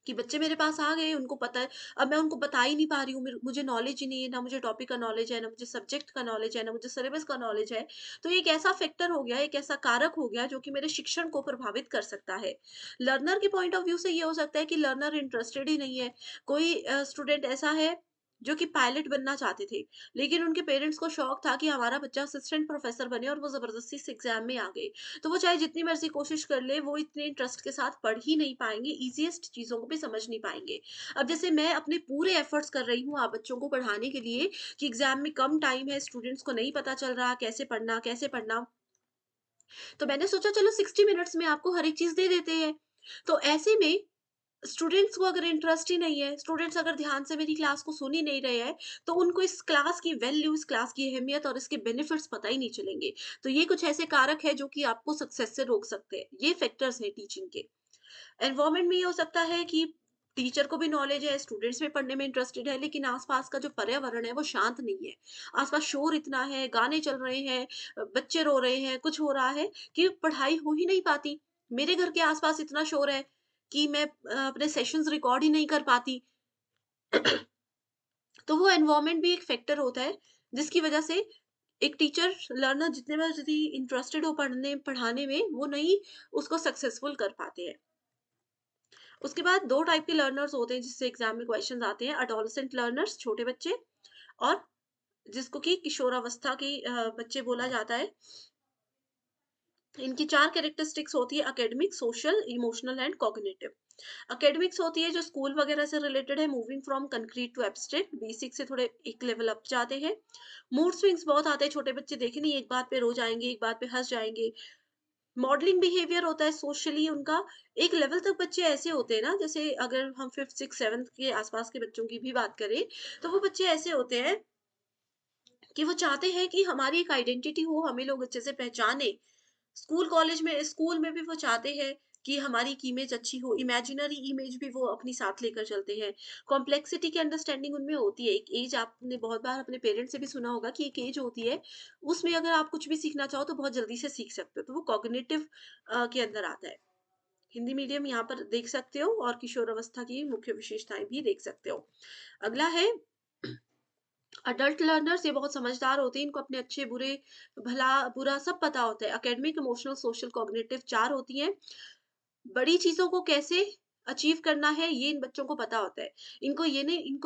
कि बच्चे मेरे पास आ गए, उनको पता है, अब मैं उनको बता ही नहीं पा रही हूँ, मुझे नॉलेज ही नहीं है, ना मुझे टॉपिक का नॉलेज है, ना मुझे सब्जेक्ट का नॉलेज है, ना मुझे सिलेबस का नॉलेज है। तो ये एक ऐसा फैक्टर हो गया, एक ऐसा कारक हो गया जो कि मेरे शिक्षण को प्रभावित कर सकता है। लर्नर के पॉइंट ऑफ व्यू से ये हो सकता है कि लर्नर इंटरेस्टेड ही नहीं है। कोई स्टूडेंट ऐसा है जो कि पायलट बनना चाहते थे, लेकिन उनके पेरेंट्स को शौक था कि हमारा बच्चा असिस्टेंट प्रोफेसर बने और वो ज़बरदस्ती से एग्ज़ाम में आ गए। तो वो चाहे जितनी मर्ज़ी कोशिश कर ले, वो इतने इंटरेस्ट के साथ पढ़ ही नहीं पाएँगे, ईज़ीएस्ट चीज़ों को भी समझ नहीं पाएँगे। अब जैसे मैं अपने पूरे एफर्ट्स कर रही हूँ आप बच्चों को पढ़ाने के लिए कि एग्ज़ाम में कम टाइम है, स्टूडेंट्स को नहीं पता चल रहा कैसे पढ़ना, तो मैंने सोचा चलो 60 मिनट्स में आपको हर एक चीज़ दे देते हैं। तो ऐसे में स्टूडेंट्स को अगर इंटरेस्ट ही नहीं है, स्टूडेंट्स अगर ध्यान से मेरी क्लास को सुन ही नहीं रहे हैं, तो उनको इस क्लास की वैल्यू, इस क्लास की अहमियत और इसके बेनिफिट्स पता ही नहीं चलेंगे। तो ये कुछ ऐसे कारक हैं जो कि आपको सक्सेस से रोक सकते हैं। ये फैक्टर्स हैं टीचिंग के। एनवायरनमेंट में ये हो सकता है कि टीचर को भी नॉलेज है, स्टूडेंट्स भी पढ़ने में इंटरेस्टेड है, लेकिन आसपास का जो पर्यावरण है वो शांत नहीं है। आसपास शोर इतना है, गाने चल रहे हैं, बच्चे रो रहे हैं, कुछ हो रहा है कि पढ़ाई हो ही नहीं पाती। मेरे घर के आसपास इतना शोर है कि मैं अपने सेशंस रिकॉर्ड ही नहीं कर पाती। तो वो एनवायरनमेंट भी एक फैक्टर होता है जिसकी वजह से एक टीचर लर्नर जितने मर्जी इंटरेस्टेड हो पढ़ाने में, वो नहीं उसको सक्सेसफुल कर पाते हैं। उसके बाद 2 टाइप के लर्नर्स होते हैं जिससे एग्ज़ाम में क्वेश्चन्स आते हैं, एडोलेसेंट लर्नर्स छोटे बच्चे, और जिसको कि किशोरावस्था के बच्चे बोला जाता है। इनकी 4 कैरेक्टरिस्टिक्स होती है, academic, social, emotional and cognitive. Academics होती है जो स्कूल वगैरह से रिलेटेड है, moving from concrete to abstract, basic से थोड़े एक लेवल अप जाते हैं। मूड स्विंग्स बहुत आते हैं, छोटे बच्चे देखे नहीं, एक बात पे रो जाएँगे, एक बात पे हँस जाएँगे। मॉडलिंग बिहेवियर होता है सोशली उनका, एक लेवल तक बच्चे ऐसे होते हैं ना, जैसे अगर हम 5th 6th 7th के आसपास के बच्चों की भी बात करें, तो वो बच्चे ऐसे होते हैं कि वो चाहते हैं कि हमारी एक आइडेंटिटी हो, हमें लोग अच्छे से पहचाने, स्कूल में भी वो चाहते हैं कि हमारी एक इमेज अच्छी हो, इमेजिनरी इमेज भी वो अपनी साथ लेकर चलते हैं। कॉम्प्लेक्सिटी की अंडरस्टैंडिंग उनमें होती है। एक एज आपने बहुत बार अपने पेरेंट्स से भी सुना होगा कि एक एज होती है, उसमें अगर आप कुछ भी सीखना चाहो तो बहुत जल्दी से सीख सकते हो, तो वो कॉग्निटिव के अंदर आता है। हिंदी मीडियम यहाँ पर देख सकते हो और किशोर अवस्था की मुख्य विशेषताएं भी देख सकते हो। अगला है अडल्ट लर्नर्स, ये बहुत समझदार होते हैं, इनको अपने अच्छे बुरे भला बुरा सब पता होता है। एकेडमिक, इमोशनल, सोशल, कॉग्निटिव 4 होती हैं। बड़ी चीज़ों को कैसे अचीव करना है ये इन बच्चों को पता होता है। इनको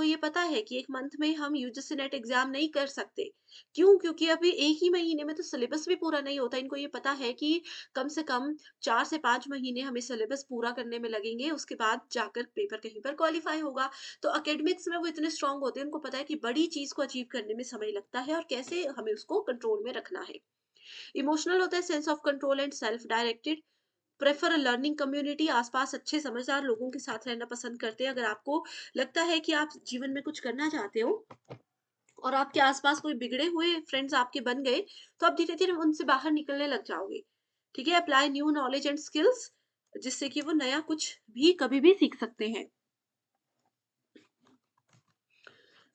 ये पता है कि 1 मंथ में हम यूजीसी नेट एग्ज़ाम नहीं कर सकते। क्यों? क्योंकि अभी 1 ही महीने में तो सिलेबस भी पूरा नहीं होता। इनको ये पता है कि कम से कम 4 से 5 महीने हमें सिलेबस पूरा करने में लगेंगे, उसके बाद जाकर पेपर कहीं पर क्वालीफाई होगा। तो एकेडमिक्स में वो इतने स्ट्रॉन्ग होते हैं, उनको पता है कि बड़ी चीज़ को अचीव करने में समय लगता है और कैसे हमें उसको कंट्रोल में रखना है। इमोशनल होता है sense of control and self directed, prefer learning community, आसपास अच्छे समझदार लोगों के साथ रहना पसंद करते हैं। अगर आपको लगता है कि आप जीवन में कुछ करना चाहते हो और आपके आसपास कोई बिगड़े हुए फ्रेंड्स आपके बन गए, तो आप धीरे धीरे उनसे बाहर निकलने लग जाओगे। ठीक है, apply new knowledge and skills, जिससे कि वो नया कुछ भी कभी भी सीख सकते हैं।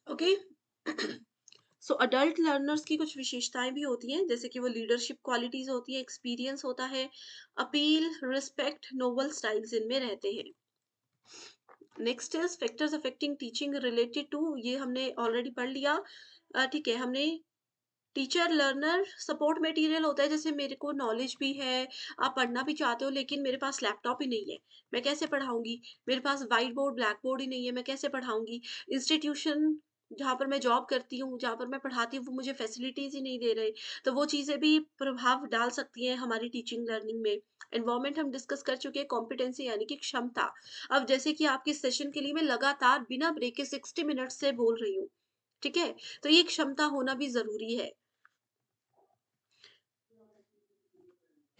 ओके। सो अडल्ट लर्नर्स की कुछ विशेषताएं भी होती हैं, जैसे कि वो लीडरशिप क्वालिटीज होती है, एक्सपीरियंस होता है, अपील, रिस्पेक्ट, नोबल स्टाइल्स इनमें रहते हैं। Next is factors affecting teaching related to, ये हमने ऑलरेडी पढ़ लिया। ठीक है, हमने टीचर लर्नर सपोर्ट मटेरियल होता है, जैसे मेरे को नॉलेज भी है, आप पढ़ना भी चाहते हो, लेकिन मेरे पास लैपटॉप ही नहीं है, मैं कैसे पढ़ाऊंगी? मेरे पास व्हाइट बोर्ड ब्लैक बोर्ड ही नहीं है, मैं कैसे पढ़ाऊंगी? इंस्टीट्यूशन जहाँ पर मैं जॉब करती हूँ, जहाँ पर मैं पढ़ाती हूँ, वो मुझे फैसिलिटीज ही नहीं दे रहे, तो वो चीजें भी प्रभाव डाल सकती हैं हमारी टीचिंग लर्निंग में। एनवायरमेंट हम डिस्कस कर चुके हैं, कॉम्पिटेंसी यानी कि क्षमता। अब जैसे कि आपके सेशन के लिए मैं लगातार बिना ब्रेक के 60 मिनट से बोल रही हूँ, ठीक है, तो ये क्षमता होना भी जरूरी है।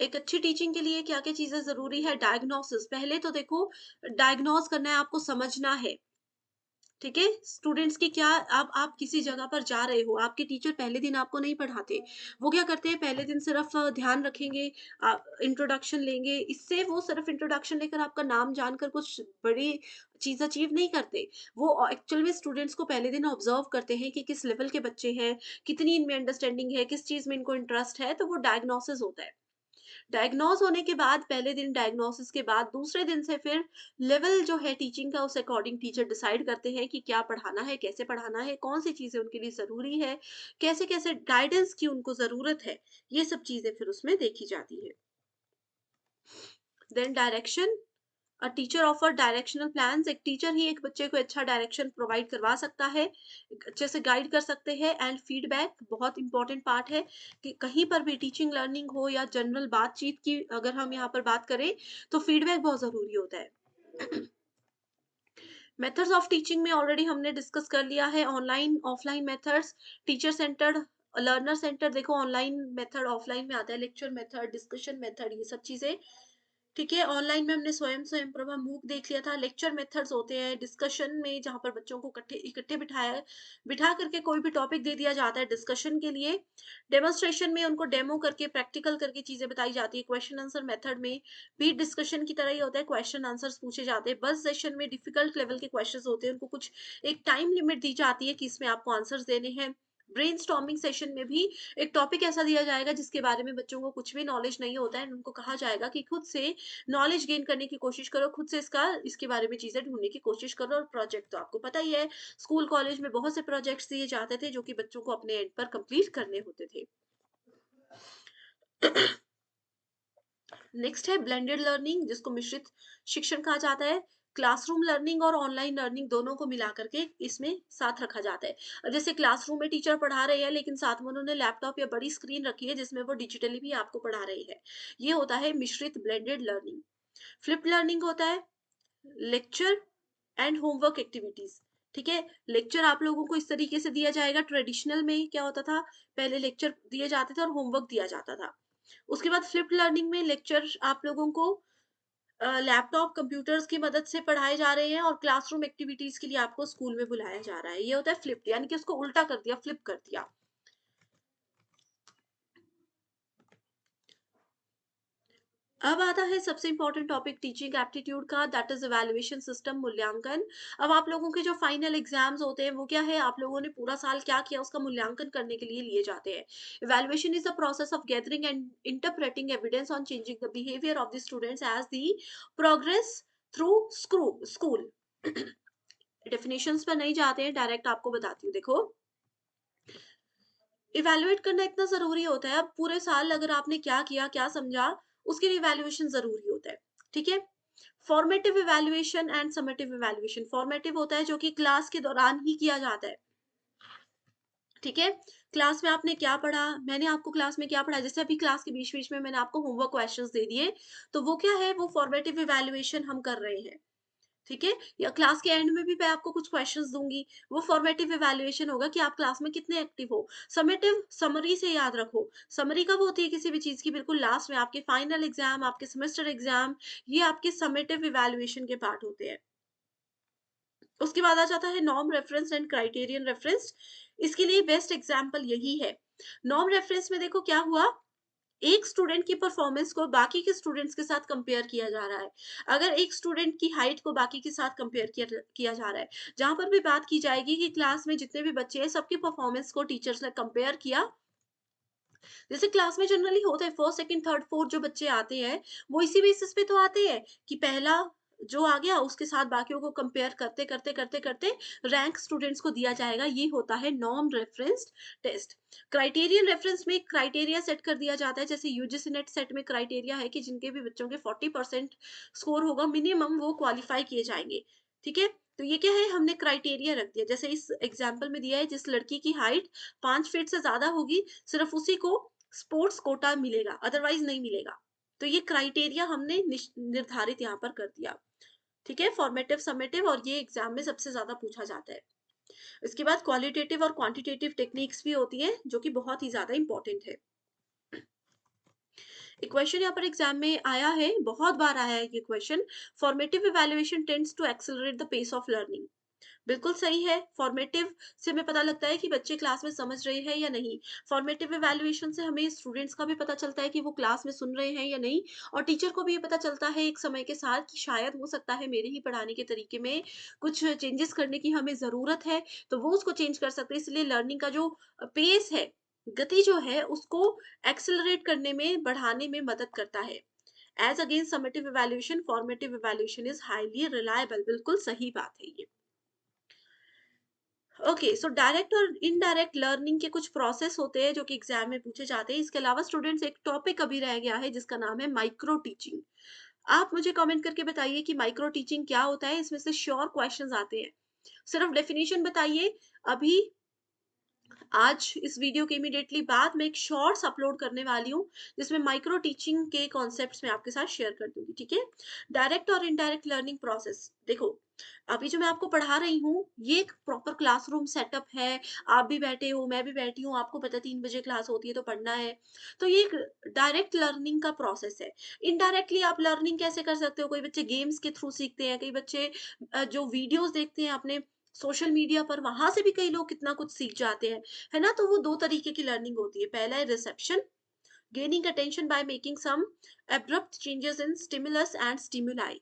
एक अच्छी टीचिंग के लिए क्या-क्या चीज़ें ज़रूरी है? डायग्नोसिस, पहले तो देखो, डायग्नोज़ करना है, आपको समझना है, ठीक है? स्टूडेंट्स की क्या, आप किसी जगह पर जा रहे हो, आपके टीचर पहले दिन आपको नहीं पढ़ाते। वो क्या करते हैं, पहले दिन सिर्फ़ ध्यान रखेंगे, इंट्रोडक्शन लेंगे, इससे वो सिर्फ़ इंट्रोडक्शन लेकर आपका नाम जानकर कुछ बड़ी चीज़ अचीव नहीं करते। वो एक्चुअल में स्टूडेंट्स को पहले दिन ऑब्ज़र्व करते हैं कि किस लेवल के बच्चे हैं, कितनी इनमें अंडरस्टैंडिंग है, किस चीज़ में इनको इंटरेस्ट है, तो वो डायग्नोसिस होता है। डायग्नोज होने के बाद, पहले दिन डायग्नोसिस के बाद दूसरे दिन से फिर लेवल जो है टीचिंग का, उस अकॉर्डिंग टीचर डिसाइड करते हैं कि क्या पढ़ाना है, कैसे पढ़ाना है, कौन सी चीजें उनके लिए जरूरी है, कैसे कैसे गाइडेंस की उनको जरूरत है, ये सब चीजें फिर उसमें देखी जाती है। Then direction, a teacher offer directional plans, एक टीचर ही एक बच्चे को अच्छा डायरेक्शन प्रोवाइड करवा सकता है, एक अच्छे से गाइड कर सकते हैं। एंड फीडबैक बहुत इंपॉर्टेंट पार्ट है, कि कहीं पर भी टीचिंग लर्निंग हो या जनरल बातचीत की अगर हम यहाँ पर बात करें, तो फीडबैक बहुत जरूरी होता है। मेथड्स ऑफ टीचिंग में ऑलरेडी हमने डिस्कस कर लिया है, online offline methods, teacher centred, learner centre, देखो ऑनलाइन मेथड ऑफलाइन में आता है, लेक्चर मेथड, डिस्कशन मेथड, ये सब चीजें। ठीक है, ऑनलाइन में हमने स्वयं स्वयं प्रभा मूक देख लिया था। लेक्चर मेथड्स होते हैं डिस्कशन में, जहाँ पर बच्चों को इकट्ठे इकट्ठे बिठा करके कोई भी टॉपिक दे दिया जाता है डिस्कशन के लिए। डेमोन्स्ट्रेशन में उनको डेमो करके प्रैक्टिकल करके चीजें बताई जाती है। क्वेश्चन आंसर मेथड में भी डिस्कशन की तरह ही होता है, क्वेश्चन आंसर्स पूछे जाते हैं। बस सेशन में डिफिकल्ट लेवल के क्वेश्चन होते हैं, उनको कुछ एक टाइम लिमिट दी जाती है कि इसमें आपको आंसर्स देने हैं। ब्रेनस्टॉर्मिंग सेशन में भी एक टॉपिक ऐसा दिया जाएगा जिसके बारे में बच्चों को कुछ भी नॉलेज नहीं होता है, उनको कहा जाएगा कि खुद से नॉलेज गेन करने की कोशिश करो, खुद से इसके बारे में चीजें ढूंढने की कोशिश करो। और प्रोजेक्ट तो आपको पता ही है, स्कूल कॉलेज में बहुत से प्रोजेक्ट्स दिए जाते थे जो कि बच्चों को अपने एंड पर कंप्लीट करने होते थे। नेक्स्ट है ब्लेंडेड लर्निंग, जिसको मिश्रित शिक्षण कहा जाता है। क्लासरूम लर्निंग और ऑनलाइन लर्निंग दोनों को मिला करके इसमें साथ रखा जाता है। अब जैसे क्लासरूम में टीचर पढ़ा रहे हैं, लेकिन साथ में उन्होंने लैपटॉप या बड़ी स्क्रीन रखी है जिसमें वो डिजिटली भी आपको पढ़ा रहे हैं, ये होता है मिश्रित ब्लेंडेड लर्निंग। फ्लिप्ड लर्निंग होता है लेक्चर एंड होमवर्क एक्टिविटीज। ठीक है, लेक्चर आप लोगों को इस तरीके से दिया जाएगा। ट्रेडिशनल में क्या होता था, पहले लेक्चर दिए जाते थे और होमवर्क दिया जाता था। उसके बाद फ्लिप्ड लर्निंग में लेक्चर आप लोगों को लैपटॉप कंप्यूटर्स की मदद से पढ़ाए जा रहे हैं और क्लासरूम एक्टिविटीज के लिए आपको स्कूल में बुलाया जा रहा है, ये होता है फ्लिप्ड, यानी कि उसको उल्टा कर दिया, फ्लिप कर दिया। अब आता है सबसे इम्पोर्टेंट टॉपिक टीचिंग एप्टीट्यूड का, दैट इज इवैल्यूएशन सिस्टम, मूल्यांकन। अब आप लोगों के जो फाइनल एग्जाम्स होते हैं वो क्या है, आप लोगों ने पूरा साल क्या किया उसका मूल्यांकन करने के लिए लिए जाते हैं। Evaluation is the process of gathering and interpreting evidence on changing the behaviour of the students as the progress through school. Definitions पर नहीं जाते हैं, डायरेक्ट आपको बताती हूँ। देखो, इवैल्यूएट करना इतना ज़रूरी होता है, अब पूरे साल अगर आपने क्या किया, क्या समझा, उसके लिए इवैल्यूएशन ज़रूरी होता है, ठीक है? Formative evaluation and summative evaluation. Formative होता है जो कि क्लास के दौरान ही किया जाता है, ठीक है? क्लास में आपने क्या पढ़ा, मैंने आपको क्लास में क्या पढ़ा, जैसे अभी क्लास के बीच-बीच में मैंने आपको होमवर्क क्वेश्चंस दे दिए, तो वो क्या है, वो फॉर्मेटिव इवैल्यूएशन हम कर रहे हैं। ठीक है? या क्लास के एंड में भी मैं आपको कुछ क्वेश्चंस दूँगी, वो फॉर्मेटिव इवैल्यूएशन होगा कि आप क्लास में कितने एक्टिव हो। समेटिव समरी से याद रखो, समरी कब होती है किसी भी चीज़ की, बिल्कुल लास्ट में आपके फाइनल एग्ज़ाम, आपके सेमेस्टर एग्ज़ाम, ये आपके समेटिव इवैल्यूएशन के पार्ट होते हैं। उसके बाद आ जाता है norm reference and criterion reference. इसके लिए बेस्ट एग्ज़ाम्पल यही है। नॉर्म रेफरेंस में देखो क्या हुआ, एक स्टूडेंट की परफॉर्मेंस को बाकी के स्टूडेंट्स के साथ कंपेयर किया जा रहा है। अगर एक स्टूडेंट की हाइट को बाकी के साथ कंपेयर किया जा रहा है, जहाँ पर भी बात की जाएगी कि क्लास में जितने भी बच्चे हैं सबकी परफॉर्मेंस को टीचर्स ने कंपेयर किया। जैसे क्लास में जनरली होता है फर्स्ट, सेकंड, थर्ड, फोर्थ जो बच्चे आते हैं, वो इसी बेसिस पे तो आते हैं कि पहला जो आ गया उसके साथ बाकियों को कंपेयर करते रैंक स्टूडेंट्स को दिया जाएगा। ये होता है norm reference test. Criterion reference में क्राइटेरिया सेट कर दिया जाता है, जैसे यूजीसी नेट सेट में क्राइटेरिया है कि जिनके भी बच्चों के 40% स्कोर होगा मिनिमम, वो क्वालिफाई किए जाएंगे, ठीक है? तो ये क्या है, हमने क्राइटेरिया रख दिया, जैसे इस एग्जाम्पल में दिया है, जिस लड़की की हाइट 5 फीट से ज्यादा होगी सिर्फ उसी को स्पोर्ट्स कोटा मिलेगा, अदरवाइज नहीं मिलेगा। तो ये क्राइटेरिया हमने निर्धारित यहाँ पर कर दिया, ठीक है? फॉर्मेटिव, समेटिव, और ये एग्जाम में सबसे ज्यादा पूछा जाता है। इसके बाद क्वालिटेटिव और क्वांटिटेटिव टेक्निक्स भी होती हैं जो कि बहुत ही ज्यादा इंपॉर्टेंट है। एक क्वेश्चन यहाँ पर एग्जाम में आया है, बहुत बार आया है ये question, formative evaluation tends to accelerate the pace of learning. बिल्कुल सही है। फॉर्मेटिव से हमें पता लगता है कि बच्चे क्लास में समझ रहे हैं या नहीं। फॉर्मेटिव इवैल्यूएशन से हमें स्टूडेंट्स का भी पता चलता है कि वो क्लास में सुन रहे हैं या नहीं, और टीचर को भी ये पता चलता है एक समय के साथ कि शायद हो सकता है मेरे ही पढ़ाने के तरीके में कुछ चेंजेस करने की हमें ज़रूरत है, तो वो उसको चेंज कर सकते हैं। इसलिए लर्निंग का जो पेस है, गति जो है, उसको एक्सेलरेट करने में, बढ़ाने में मदद करता है। As against summative evaluation, formative evaluation is highly reliable. बिल्कुल सही बात है ये। ओके, सो डायरेक्ट और इनडायरेक्ट लर्निंग के कुछ प्रोसेस होते हैं जो कि एग्जाम में पूछे जाते हैं। इसके अलावा स्टूडेंट्स, एक टॉपिक अभी रह गया है जिसका नाम है माइक्रो टीचिंग। आप मुझे कमेंट करके बताइए कि माइक्रो टीचिंग क्या होता है, इसमें से श्योर क्वेश्चंस आते हैं। सिर्फ डेफिनेशन बताइए। अभी आज इस वीडियो के इमीडिएटली बाद मैं एक शॉर्ट्स अपलोड करने वाली हूँ जिसमें माइक्रो टीचिंग के कॉन्सेप्ट्स मैं आपके साथ शेयर कर दूंगी, ठीक है? डायरेक्ट और इनडायरेक्ट लर्निंग प्रोसेस देखो, अभी जो मैं आपको पढ़ा रही हूँ ये एक प्रॉपर क्लासरूम सेटअप है। आप भी बैठे हो, मैं भी बैठी हूँ, आपको पता है 3 बजे क्लास होती है तो पढ़ना है। तो ये एक डायरेक्ट लर्निंग का प्रोसेस है। इनडायरेक्टली आप लर्निंग कैसे कर सकते हो, कोई बच्चे गेम्स के थ्रू सीखते हैं, कई बच्चे जो वीडियोस देखते हैं अपने सोशल मीडिया पर, वहां से भी कई लोग कितना कुछ सीख जाते हैं, है ना? तो वो दो तरीके की लर्निंग होती है। पहला है reception, gaining attention by making some abrupt changes in stimulus and stimuli.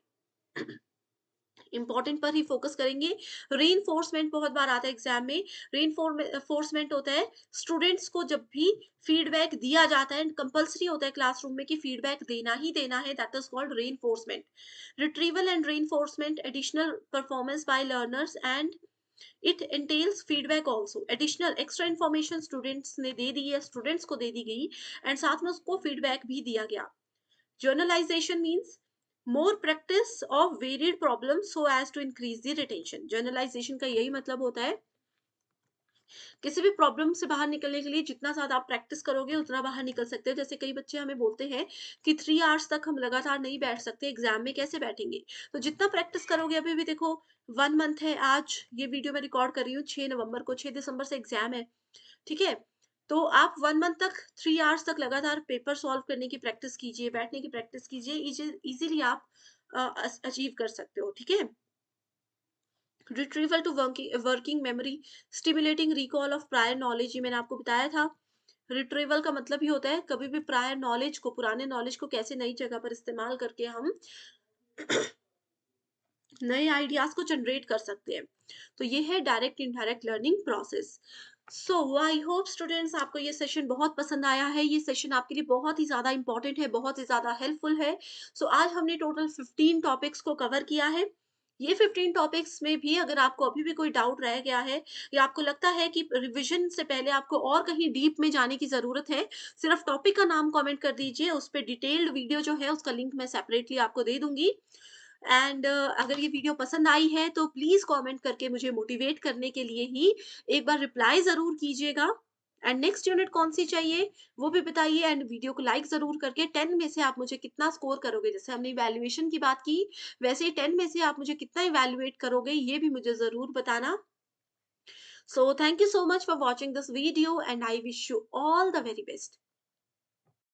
Important पर ही फोकस करेंगे। रीइंफोर्समेंट बहुत बार आता है एग्जाम में। रीइंफोर्समेंट होता है स्टूडेंट्स को जब भी फीडबैक दिया जाता है, कंपल्सरी होता है क्लासरूम में कि फीडबैक देना ही देना है, that is called reinforcement. Retrieval and reinforcement, additional performance by learners and it entails feedback also, additional extra information students ने दे दी है, स्टूडेंट्स को दे दी गई, एंड साथ में उसको फीडबैक भी दिया गया। Generalization means more practice of varied problem so as to increase the retention. Generalization का यही मतलब होता है, किसी भी प्रॉब्लम से बाहर निकलने के लिए जितना ज्यादा आप प्रैक्टिस करोगे उतना बाहर निकल सकते हो। जैसे कई बच्चे हमें बोलते हैं कि 3 आवर्स तक हम लगातार नहीं बैठ सकते, एग्जाम में कैसे बैठेंगे? तो जितना प्रैक्टिस करोगे, अभी भी देखो 1 मंथ है, आज ये वीडियो मैं रिकॉर्ड कर रही हूँ 6 नवंबर को, 6 दिसंबर से एग्जाम है, ठीक है? तो आप 1 मंथ तक, 3 आवर्स तक लगातार पेपर सॉल्व करने की प्रैक्टिस कीजिए, बैठने की प्रैक्टिस कीजिए, इजीली आप अचीव कर सकते हो, ठीक है? Retrieval to working memory, stimulating recall of prior knowledge, ये मैंने आपको बताया था। रिट्रीवल का मतलब ही होता है कभी भी प्रायर नॉलेज को, पुराने नॉलेज को कैसे नई जगह पर इस्तेमाल करके हम नए आइडियाज को जनरेट कर सकते हैं। तो ये है direct indirect learning process. So I hope students आपको ये सेशन बहुत पसंद आया है। ये सेशन आपके लिए बहुत ही ज़्यादा इंपॉर्टेंट है, बहुत ही ज़्यादा हेल्पफुल है। सो आज हमने टोटल 15 टॉपिक्स को कवर किया है। ये 15 टॉपिक्स में भी अगर आपको अभी भी कोई डाउट रह गया है या आपको लगता है कि रिविजन से पहले आपको और कहीं डीप में जाने की ज़रूरत है, सिर्फ टॉपिक का नाम कमेंट कर दीजिए, उस पे डिटेल्ड वीडियो जो है उसका लिंक मैं सेपरेटली आपको दे दूँगी। एंड अगर ये वीडियो पसंद आई है तो प्लीज़ कमेंट करके मुझे मोटिवेट करने के लिए ही एक बार रिप्लाई ज़रूर कीजिएगा। एंड नेक्स्ट यूनिट कौन-सी चाहिए वो भी बताइए, एंड वीडियो को लाइक ज़रूर करके 10 में से आप मुझे कितना स्कोर करोगे, जैसे हमने इवैल्यूएशन की बात की, वैसे ही 10 में से आप मुझे कितना इवैल्यूएट करोगे ये भी मुझे ज़रूर बताना। So thank you so much for watching this video and I wish you all the very best.